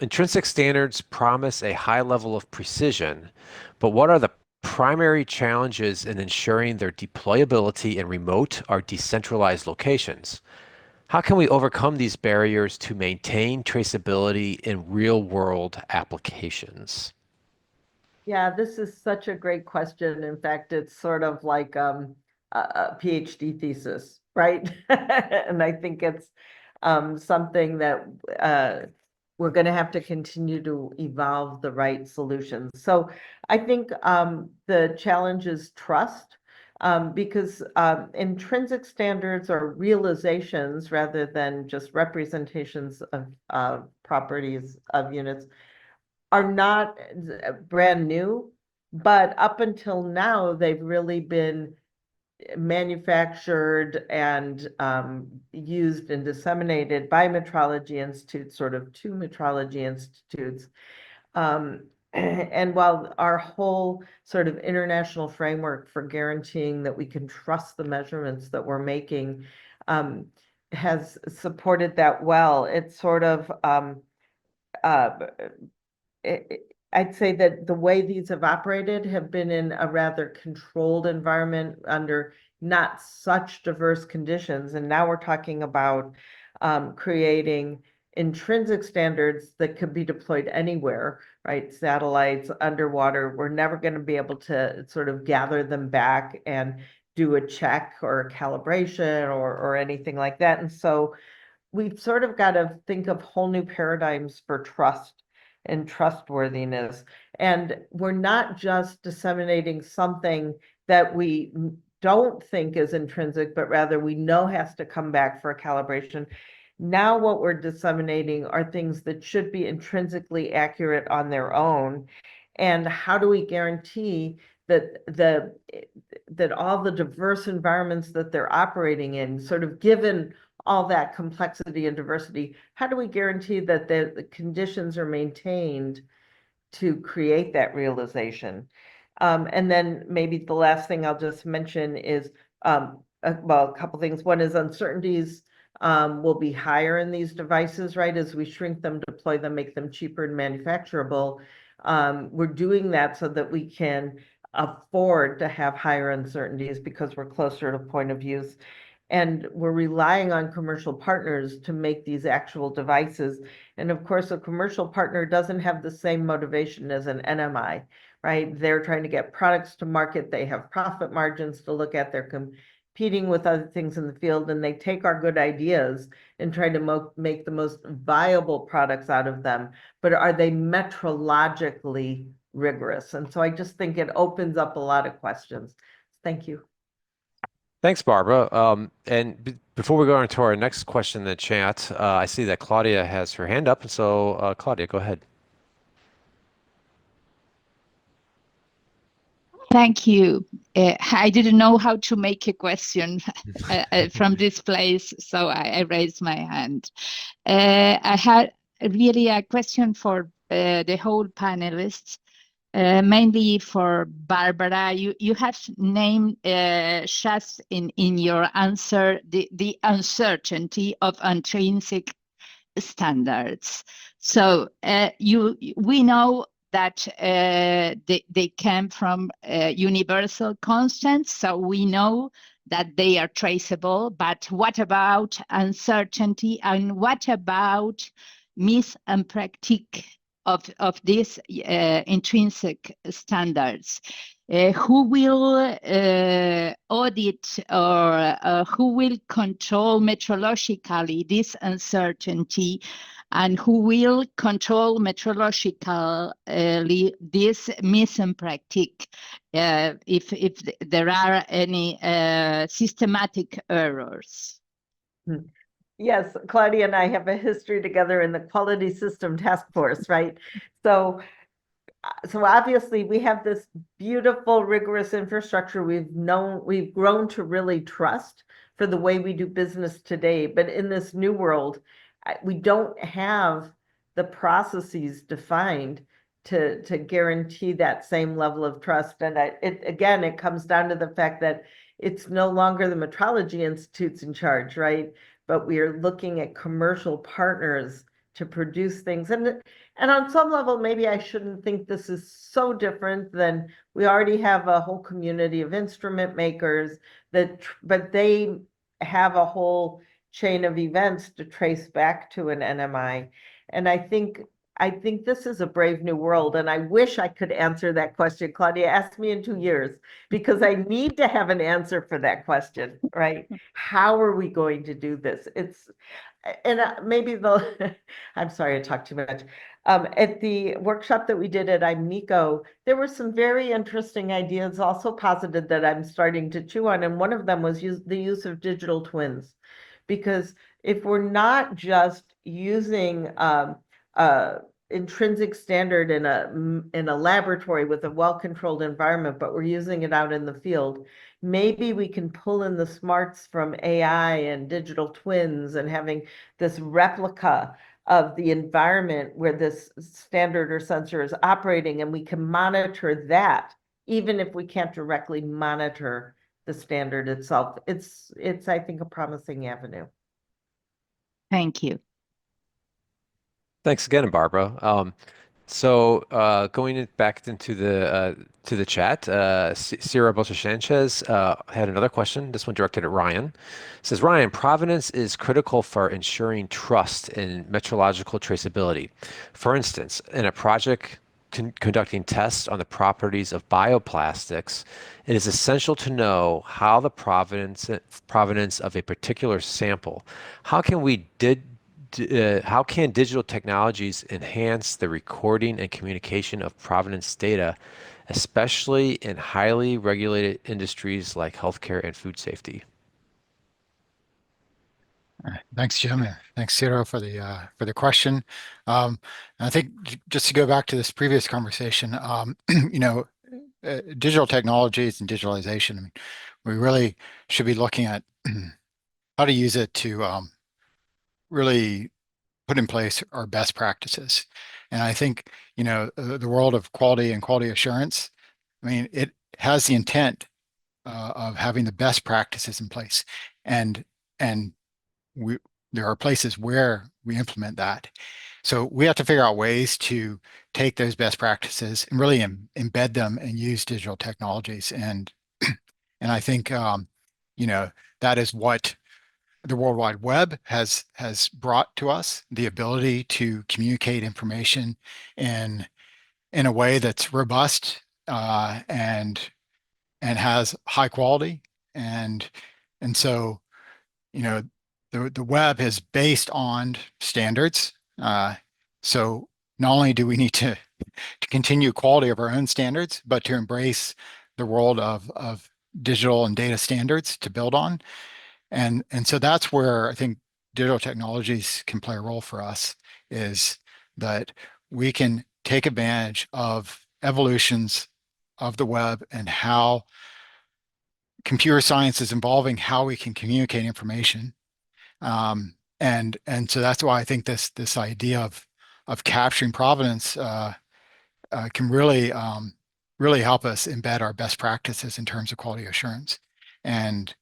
intrinsic standards promise a high level of precision, but what are the primary challenges in ensuring their deployability in remote or decentralized locations? How can we overcome these barriers to maintain traceability in real-world applications? Yeah, this is such a great question. In fact, it's sort of like a PhD thesis, right? And I think it's something that we're going to have to continue to evolve the right solutions. So I think the challenge is trust, because intrinsic standards are realizations rather than just representations of properties of units, are not brand new, but up until now, they've really been manufactured and used and disseminated by metrology institutes, sort of two metrology institutes. And while our whole sort of international framework for guaranteeing that we can trust the measurements that we're making has supported that well, it's sort of I'd say that the way these have operated have been in a rather controlled environment under not such diverse conditions. And now we're talking about creating intrinsic standards that could be deployed anywhere, right? Satellites, underwater, we're never going to be able to sort of gather them back and do a check or a calibration or anything like that. And so we've sort of got to think of whole new paradigms for trust and trustworthiness. And we're not just disseminating something that we don't think is intrinsic, but rather we know has to come back for a calibration. Now what we're disseminating are things that should be intrinsically accurate on their own. And how do we guarantee that that all the diverse environments that they're operating in, sort of given all that complexity and diversity, how do we guarantee that the conditions are maintained to create that realization? And then maybe the last thing I'll just mention is, well, a couple things. One is uncertainties will be higher in these devices, right? As we shrink them, deploy them, make them cheaper and manufacturable. We're doing that so that we can afford to have higher uncertainties because we're closer to point of use. And we're relying on commercial partners to make these actual devices. And of course, a commercial partner doesn't have the same motivation as an NMI, right? They're trying to get products to market. They have profit margins to look at. They're competing with other things in the field, and they take our good ideas and try to make the most viable products out of them. But are they metrologically rigorous? And so I just think it opens up a lot of questions. Thank you. Thanks, Barbara. And before we go on to our next question in the chat, I see that Claudia has her hand up. And so, Claudia, go ahead. Thank you. I didn't know how to make a question from this place, so I raised my hand. I had really a question for the whole panelists. Mainly for Barbara, you have named just in your answer the uncertainty of intrinsic standards. So we know that they came from universal constants, so we know that they are traceable. But what about uncertainty, and what about myth and practice of these intrinsic standards? Who will audit or who will control metrologically this uncertainty? and who will control metrologically this mission practice if there are any systematic errors? Yes, Claudia and I have a history together in the Quality System Task Force, right? So obviously we have this beautiful, rigorous infrastructure we've grown to really trust for the way we do business today. But in this new world, we don't have the processes defined to guarantee that same level of trust. And it comes down to the fact that it's no longer the Metrology Institute's in charge, right? But we are looking at commercial partners to produce things. And on some level, maybe I shouldn't think this is so different than we already have a whole community of instrument makers but they have a whole chain of events to trace back to an NMI. And I think this is a brave new world. And I wish I could answer that question. Claudia, ask me in 2 years, because I need to have an answer for that question, right? How are we going to do this? Maybe I'm sorry I talked too much. At the workshop that we did at IMECO, there were some very interesting ideas also posited that I'm starting to chew on. And one of them was the use of digital twins. Because if we're not just using intrinsic standard in a laboratory with a well-controlled environment, but we're using it out in the field, maybe we can pull in the smarts from AI and digital twins and having this replica of the environment where this standard or sensor is operating, and we can monitor that even if we can't directly monitor the standard itself. It's I think, a promising avenue. Thank you. Thanks again, Barbara. Going back into the chat, Sierra Bosa Sanchez had another question. This one directed at Ryan. It says, Ryan, provenance is critical for ensuring trust in metrological traceability. For instance, in a project conducting tests on the properties of bioplastics, it is essential to know how the provenance of a particular sample. How can digital technologies enhance the recording and communication of provenance data, especially in highly regulated industries like healthcare and food safety? Thanks, Jim. And thanks, Ciro, for the question. I think just to go back to this previous conversation, digital technologies and digitalization, I mean, we really should be looking at how to use it to really put in place our best practices. And I think, the world of quality and quality assurance, I mean, it has the intent of having the best practices in place. And there are places where we implement that. So we have to figure out ways to take those best practices and really embed them and use digital technologies. And I think, that is what the World Wide Web has brought to us, the ability to communicate information in a way that's robust and has high quality. And so, the web is based on standards. So not only do we need to continue quality of our own standards, but to embrace the world of digital and data standards to build on. And so that's where I think digital technologies can play a role for us, is that we can take advantage of evolutions of the web and how computer science is involving how we can communicate information. And so that's why I think this idea of capturing provenance can really help us embed our best practices in terms of quality assurance. And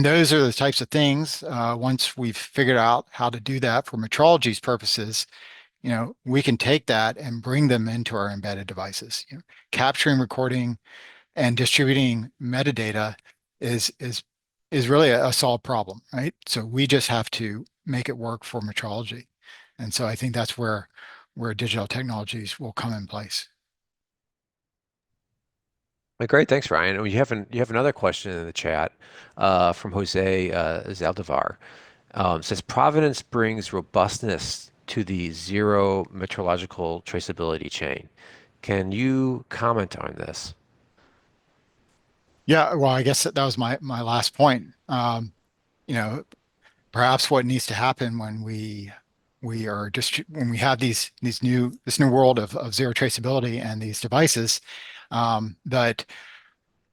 those are the types of things, once we've figured out how to do that for metrology's purposes, we can take that and bring them into our embedded devices. Capturing, recording, and distributing metadata is really a solved problem, right? So we just have to make it work for metrology. And so I think that's where digital technologies will come in place. Great, thanks, Ryan. You have another question in the chat from Jose Zaldivar. Says provenance brings robustness to the zero metrological traceability chain. Can you comment on this? Yeah, well, I guess that was my last point. You know, perhaps what needs to happen when when we have this new world of zero traceability and these devices, that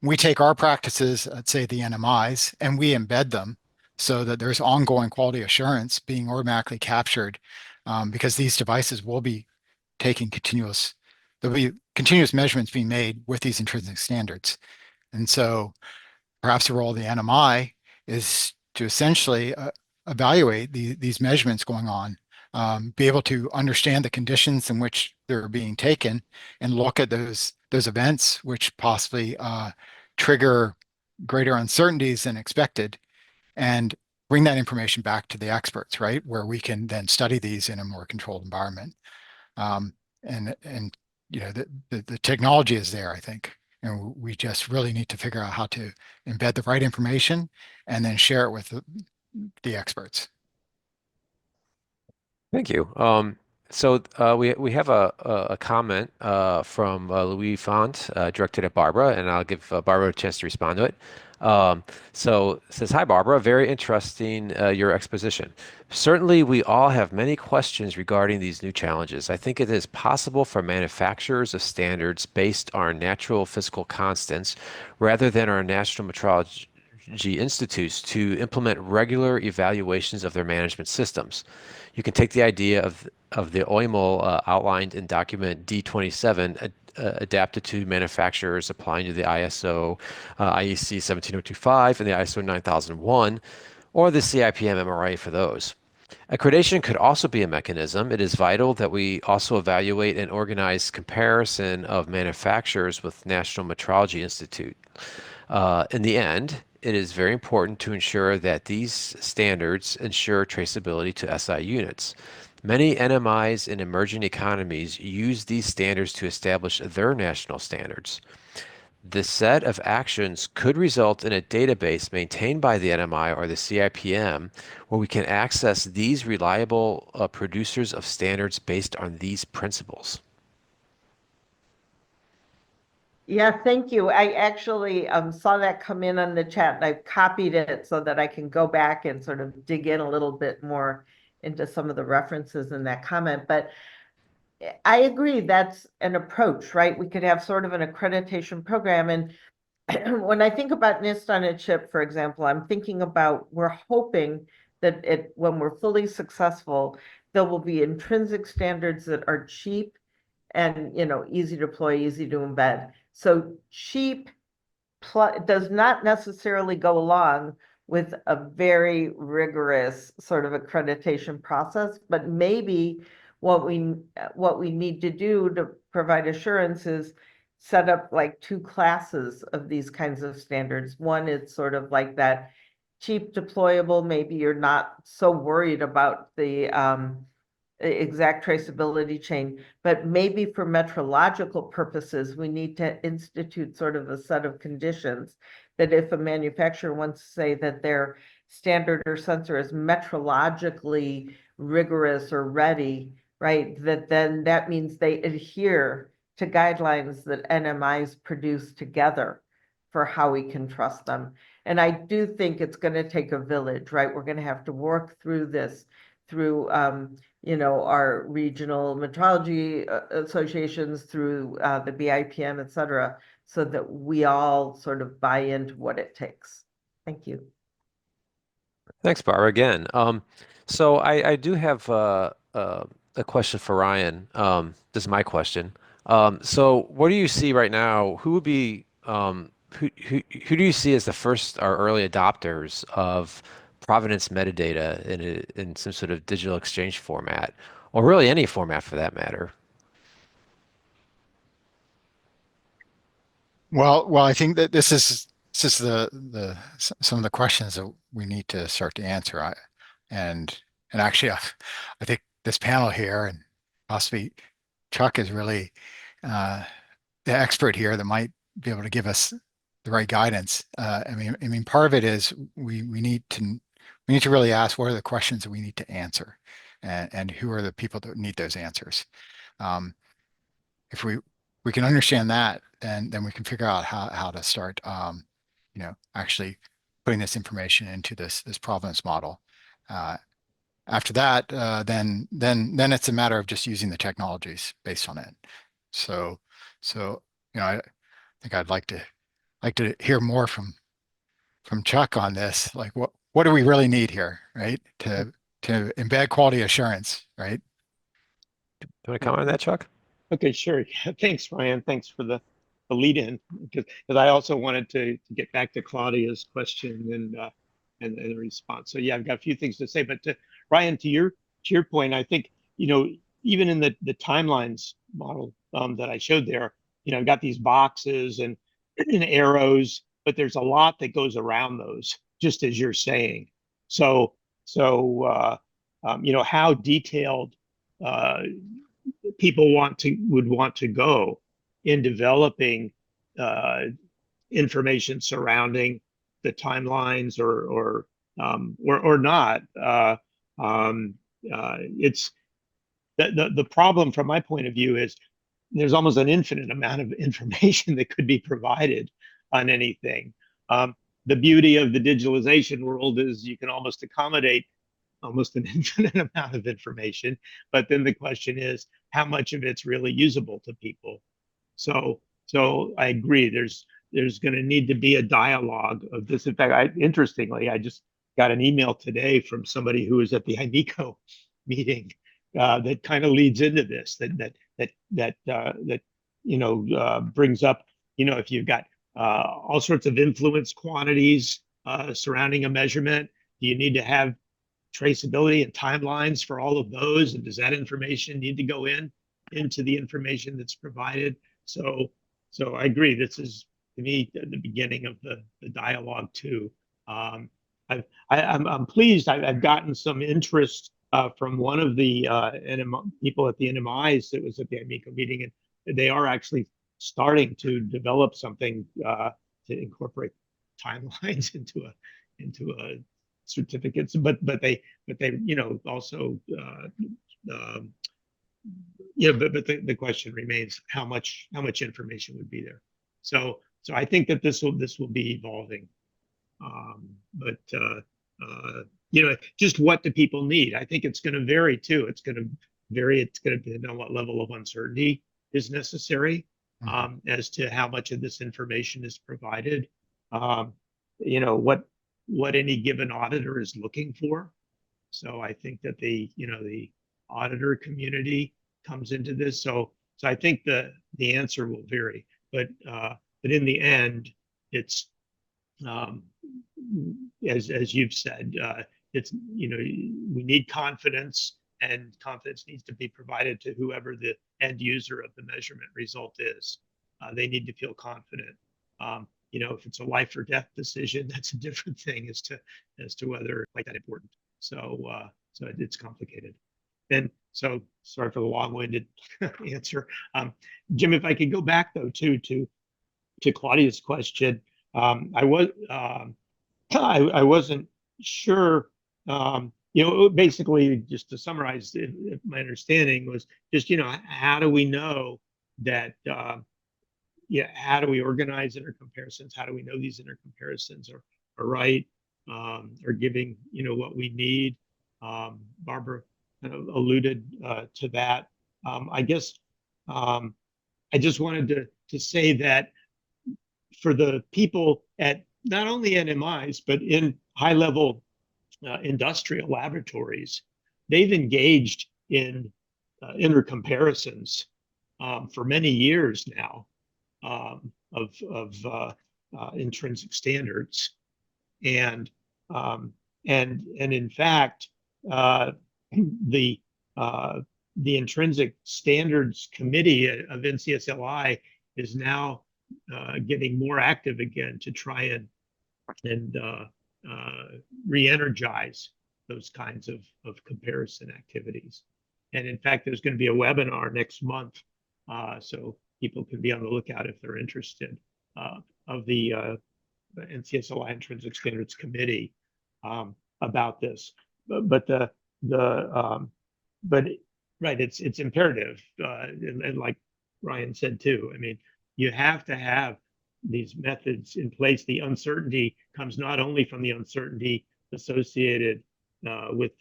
we take our practices, let's say the NMIs, and we embed them so that there's ongoing quality assurance being automatically captured, because these devices will be taking there'll be continuous measurements being made with these intrinsic standards. And so perhaps the role of the NMI is to essentially evaluate these measurements going on, be able to understand the conditions in which they're being taken, and look at those events which possibly trigger greater uncertainties than expected, and bring that information back to the experts, right, where we can then study these in a more controlled environment. And you know, the technology is there, I think. And we just really need to figure out how to embed the right information and then share it with the experts. Thank you. So we have a comment from Louis Font directed at Barbara, and I'll give Barbara a chance to respond to it. So it says, "Hi, Barbara. Very interesting your exposition. Certainly, we all have many questions regarding these new challenges. I think it is possible for manufacturers of standards based on natural physical constants rather than our national metrology institutes to implement regular evaluations of their management systems. You can take the idea of the OIML outlined in document D27 adapted to manufacturers applying to the ISO IEC 17025 and the ISO 9001, or the CIPM MRA for those. Accreditation could also be a mechanism. It is vital that we also evaluate and organize comparison of manufacturers with National Metrology Institute. In the end, it is very important to ensure that these standards ensure traceability to SI units. Many NMIs in emerging economies use these standards to establish their national standards. This set of actions could result in a database maintained by the NMI or the CIPM where we can access these reliable producers of standards based on these principles." Yeah, thank you. I actually saw that come in on the chat, and I've copied it so that I can go back and sort of dig in a little bit more into some of the references in that comment. But I agree, that's an approach, right? We could have sort of an accreditation program. And when I think about NIST on a chip, for example, I'm thinking about, we're hoping that when we're fully successful, there will be intrinsic standards that are cheap and, you know, easy to deploy, easy to embed. So cheap does not necessarily go along with a very rigorous sort of accreditation process, but maybe what we need to do to provide assurance is set up like two classes of these kinds of standards. One is sort of like that cheap deployable, maybe you're not so worried about the exact traceability chain, but maybe for metrological purposes, we need to institute sort of a set of conditions that if a manufacturer wants to say that their standard or sensor is metrologically rigorous or ready, right, that then that means they adhere to guidelines that NMIs produce together for how we can trust them. And I do think it's going to take a village, right? We're going to have to work through this through you know, our regional metrology associations, through the BIPM, et cetera, so that we all sort of buy into what it takes. Thank you. Thanks, Barbara, again. So I do have a question for Ryan. This is my question. So what do you see right now? Who would be who do you see as the first or early adopters of provenance metadata in some sort of digital exchange format, or really any format for that matter? Well, I think that this is the some of the questions that we need to start to answer. And actually, I think this panel here, and possibly Chuck, is really the expert here that might be able to give us the right guidance. I mean, part of it is we need to really ask, what are the questions that we need to answer? and who are the people that need those answers. If we can understand that, then we can figure out how to start, actually putting this information into this provenance model. After that, then it's a matter of just using the technologies based on it. So I think I'd like to hear more from Chuck on this. Like, what do we really need here, right? To embed quality assurance, right? Do you want to comment on that, Chuck? Okay, sure. Yeah, thanks, Ryan. Thanks for the lead in, because I also wanted to get back to Claudia's question and the response. So yeah, I've got a few things to say, but Ryan, to your point, I think, even in the timelines model that I showed there, I've got these boxes and arrows, but there's a lot that goes around those, just as you're saying. So how detailed people would want to go in developing information surrounding the timelines or not. It's the problem from my point of view is there's almost an infinite amount of information that could be provided on anything. The beauty of the digitalization world is you can almost accommodate almost an infinite amount of information, but then the question is how much of it's really usable to people. So I agree. There's going to need to be a dialogue of this. In fact, interestingly, I just got an email today from somebody who was at the IMECO meeting that kind of leads into this. That brings up, if you've got all sorts of influence quantities surrounding a measurement, do you need to have traceability and timelines for all of those? And does that information need to go into the information that's provided? So I agree. This is, to me, the beginning of the dialogue too. I'm pleased. I've gotten some interest from one of the people at the NMIs that was at the IMECO meeting, and they are actually starting to develop something to incorporate timelines into a certificates, but they also but the question remains how much information would be there. So I think that this will be evolving, but just what do people need? I think it's going to vary too. It's going to vary. It's going to depend on what level of uncertainty is necessary as to how much of this information is provided. What any given auditor is looking for. So I think that the auditor community comes into this. So I think the answer will vary, but in the end, it's as you've said, it's we need confidence, and confidence needs to be provided to whoever the end user of the measurement result is. They need to feel confident. If it's a life or death decision, that's a different thing as to whether it's quite that important. So it's complicated. And so sorry for the long-winded answer. Jim, if I could go back though to Claudia's question, I wasn't sure. Basically, just to summarize, my understanding was just how do we know that? How do we organize intercomparisons? How do we know these intercomparisons are right, are giving what we need? Barbara kind of alluded to that. I guess I just wanted to say that for the people at not only NMIs but in high-level industrial laboratories, they've engaged in intercomparisons for many years now. Of intrinsic standards, and in fact, the intrinsic standards committee of NCSLI is now getting more active again to try and re-energize those kinds of comparison activities. And in fact, there's going to be a webinar next month, so people can be on the lookout if they're interested, of the NCSLI Intrinsic Standards Committee about this. But but right, it's imperative, and like Ryan said too. I mean, you have to have these methods in place. The uncertainty comes not only from the uncertainty associated with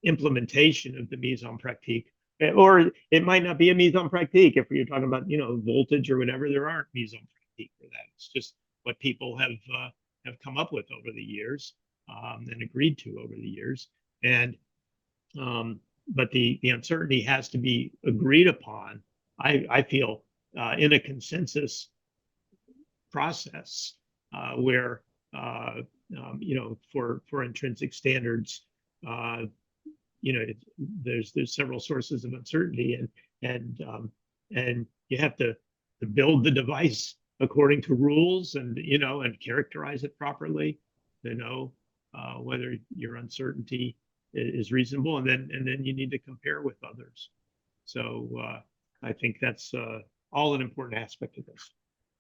implementation of the mise en pratique, or it might not be a mise en pratique if you're talking about voltage or whatever. There aren't mise en pratique for that. It's just what people have come up with over the years and agreed to over the years, and but the uncertainty has to be agreed upon. I feel in a consensus process where for intrinsic standards, there's several sources of uncertainty, and you have to build the device according to rules, and and characterize it properly to know whether your uncertainty is reasonable, and then you need to compare with others. So I think that's all an important aspect of this.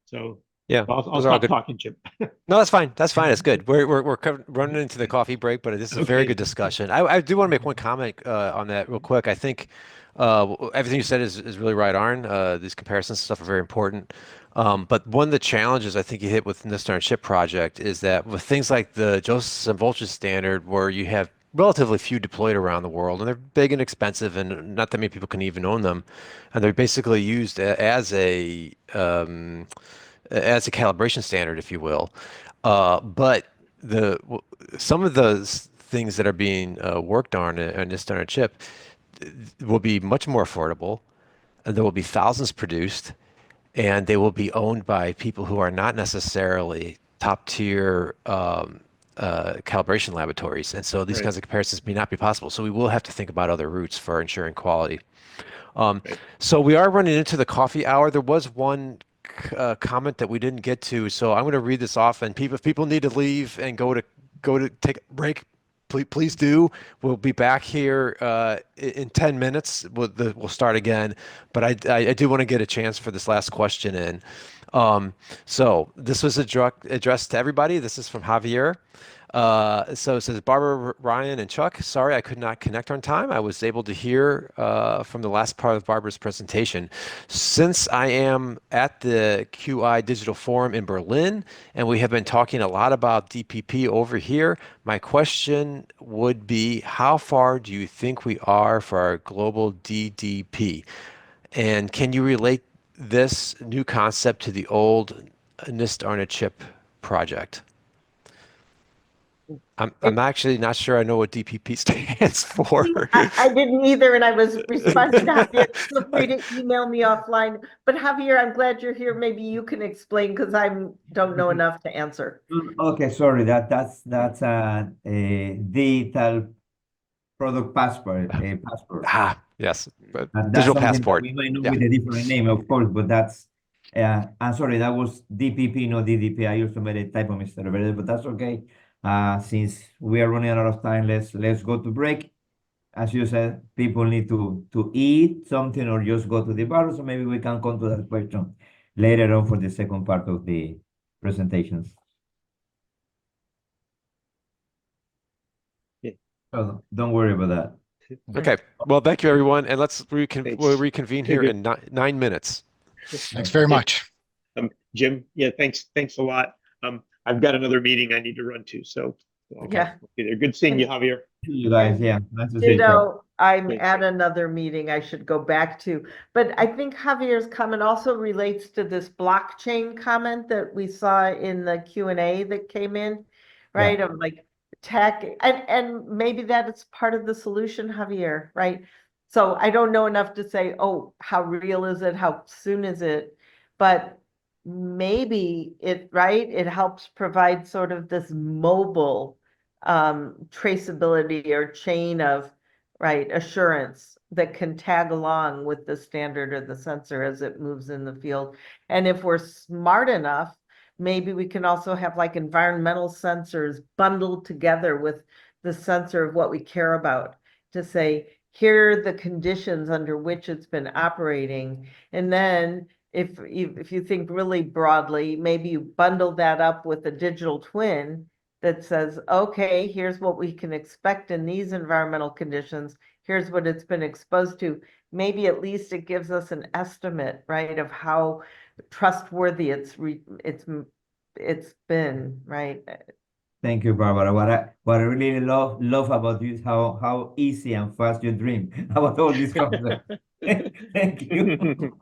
So yeah, I'll stop talking, Jim. No, that's fine. That's fine. It's good. We're running into the coffee break, but this is a very good discussion. I do want to make one comment on that real quick. I think everything you said is really right on. These comparisons and stuff are very important. But one of the challenges I think you hit with the NIST on a Chip project is that with things like the Josephson-Voltage standard, where you have relatively few deployed around the world, and they're big and expensive, and not that many people can even own them, and they're basically used as a calibration standard, if you will. But some of those things that are being worked on NIST on a Chip will be much more affordable, and there will be thousands produced, and they will be owned by people who are not necessarily top tier calibration laboratories. And so these kinds of comparisons may not be possible. So we will have to think about other routes for ensuring quality. So we are running into the coffee hour. There was one comment that we didn't get to, so I'm going to read this off. And if people need to leave and go to take a break, please do. We'll be back here in 10 minutes. We'll start again, but I do want to get a chance for this last question in. So this was addressed to everybody. This is from Javier. So it says, Barbara, Ryan, and Chuck, sorry I could not connect on time. I was able to hear from the last part of Barbara's presentation. Since I am at the QI Digital Forum in Berlin, and we have been talking a lot about DPP over here, my question would be, how far do you think we are for our global DDP? And can you relate this new concept to the old NIST on a Chip project? I'm actually not sure I know what DPP stands for. I didn't either, and I was responding to Javier. Feel free to email me offline. But Javier, I'm glad you're here. Maybe you can explain, because I don't know enough to answer. Okay, sorry. That's a digital product passport. Yes, That's digital passport. we might know with a different name, of course, but that's. I'm sorry, that was DPP, not DDP. I also made a typo, Mr. Rivera, but that's okay. Since we are running out of time, let's go to break. As you said, people need to eat something or just go to the bar, so maybe we can come to that question later on for the second part of the presentations. So don't worry about that. Okay. Well, thank you, everyone, and we'll reconvene here in 9 minutes. Thanks very much. Jim, yeah, thanks a lot. I've got another meeting I need to run to, so Yeah. Good seeing you, Javier. You guys, yeah, nice to see you. I'm at another meeting I should go back to, but I think Javier's comment also relates to this blockchain comment that we saw in the Q&A that came in, right? Of like tech, and maybe that is part of the solution, Javier, right? So I don't know enough to say, oh, how real is it? How soon is it? But maybe it helps provide sort of this mobile traceability or chain of assurance that can tag along with the standard or the sensor as it moves in the field. And if we're smart enough, maybe we can also have like environmental sensors bundled together with the sensor of what we care about, to say, here are the conditions under which it's been operating. And then if you think really broadly, maybe you bundle that up with a digital twin that says, okay, here's what we can expect in these environmental conditions. here's what it's been exposed to, maybe at least it gives us an estimate, right, of how trustworthy it's been, right? Thank you, Barbara. What I really love about you is how easy and fast you dream about all these concepts. Thank you.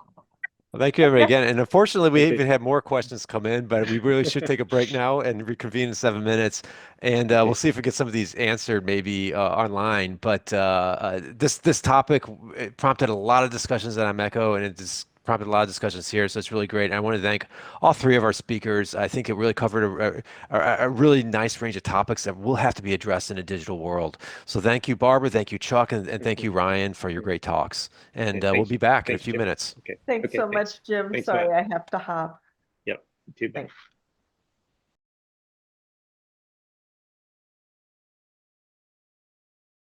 Well, thank you, everybody, again. And unfortunately, we even had more questions come in, but we really should take a break now and reconvene in 7 minutes. And we'll see if we get some of these answered maybe online. But this topic, it prompted a lot of discussions at IMECO, and it just prompted a lot of discussions here. So it's really great. And I want to thank all three of our speakers. I think it really covered a really nice range of topics that will have to be addressed in a digital world. So thank you, Barbara. Thank you, Chuck. And thank you, Ryan, for your great talks. And we'll be back in a few minutes. Thanks so much, Jim. Sorry, I have to hop. Yep. Too bad. Thanks.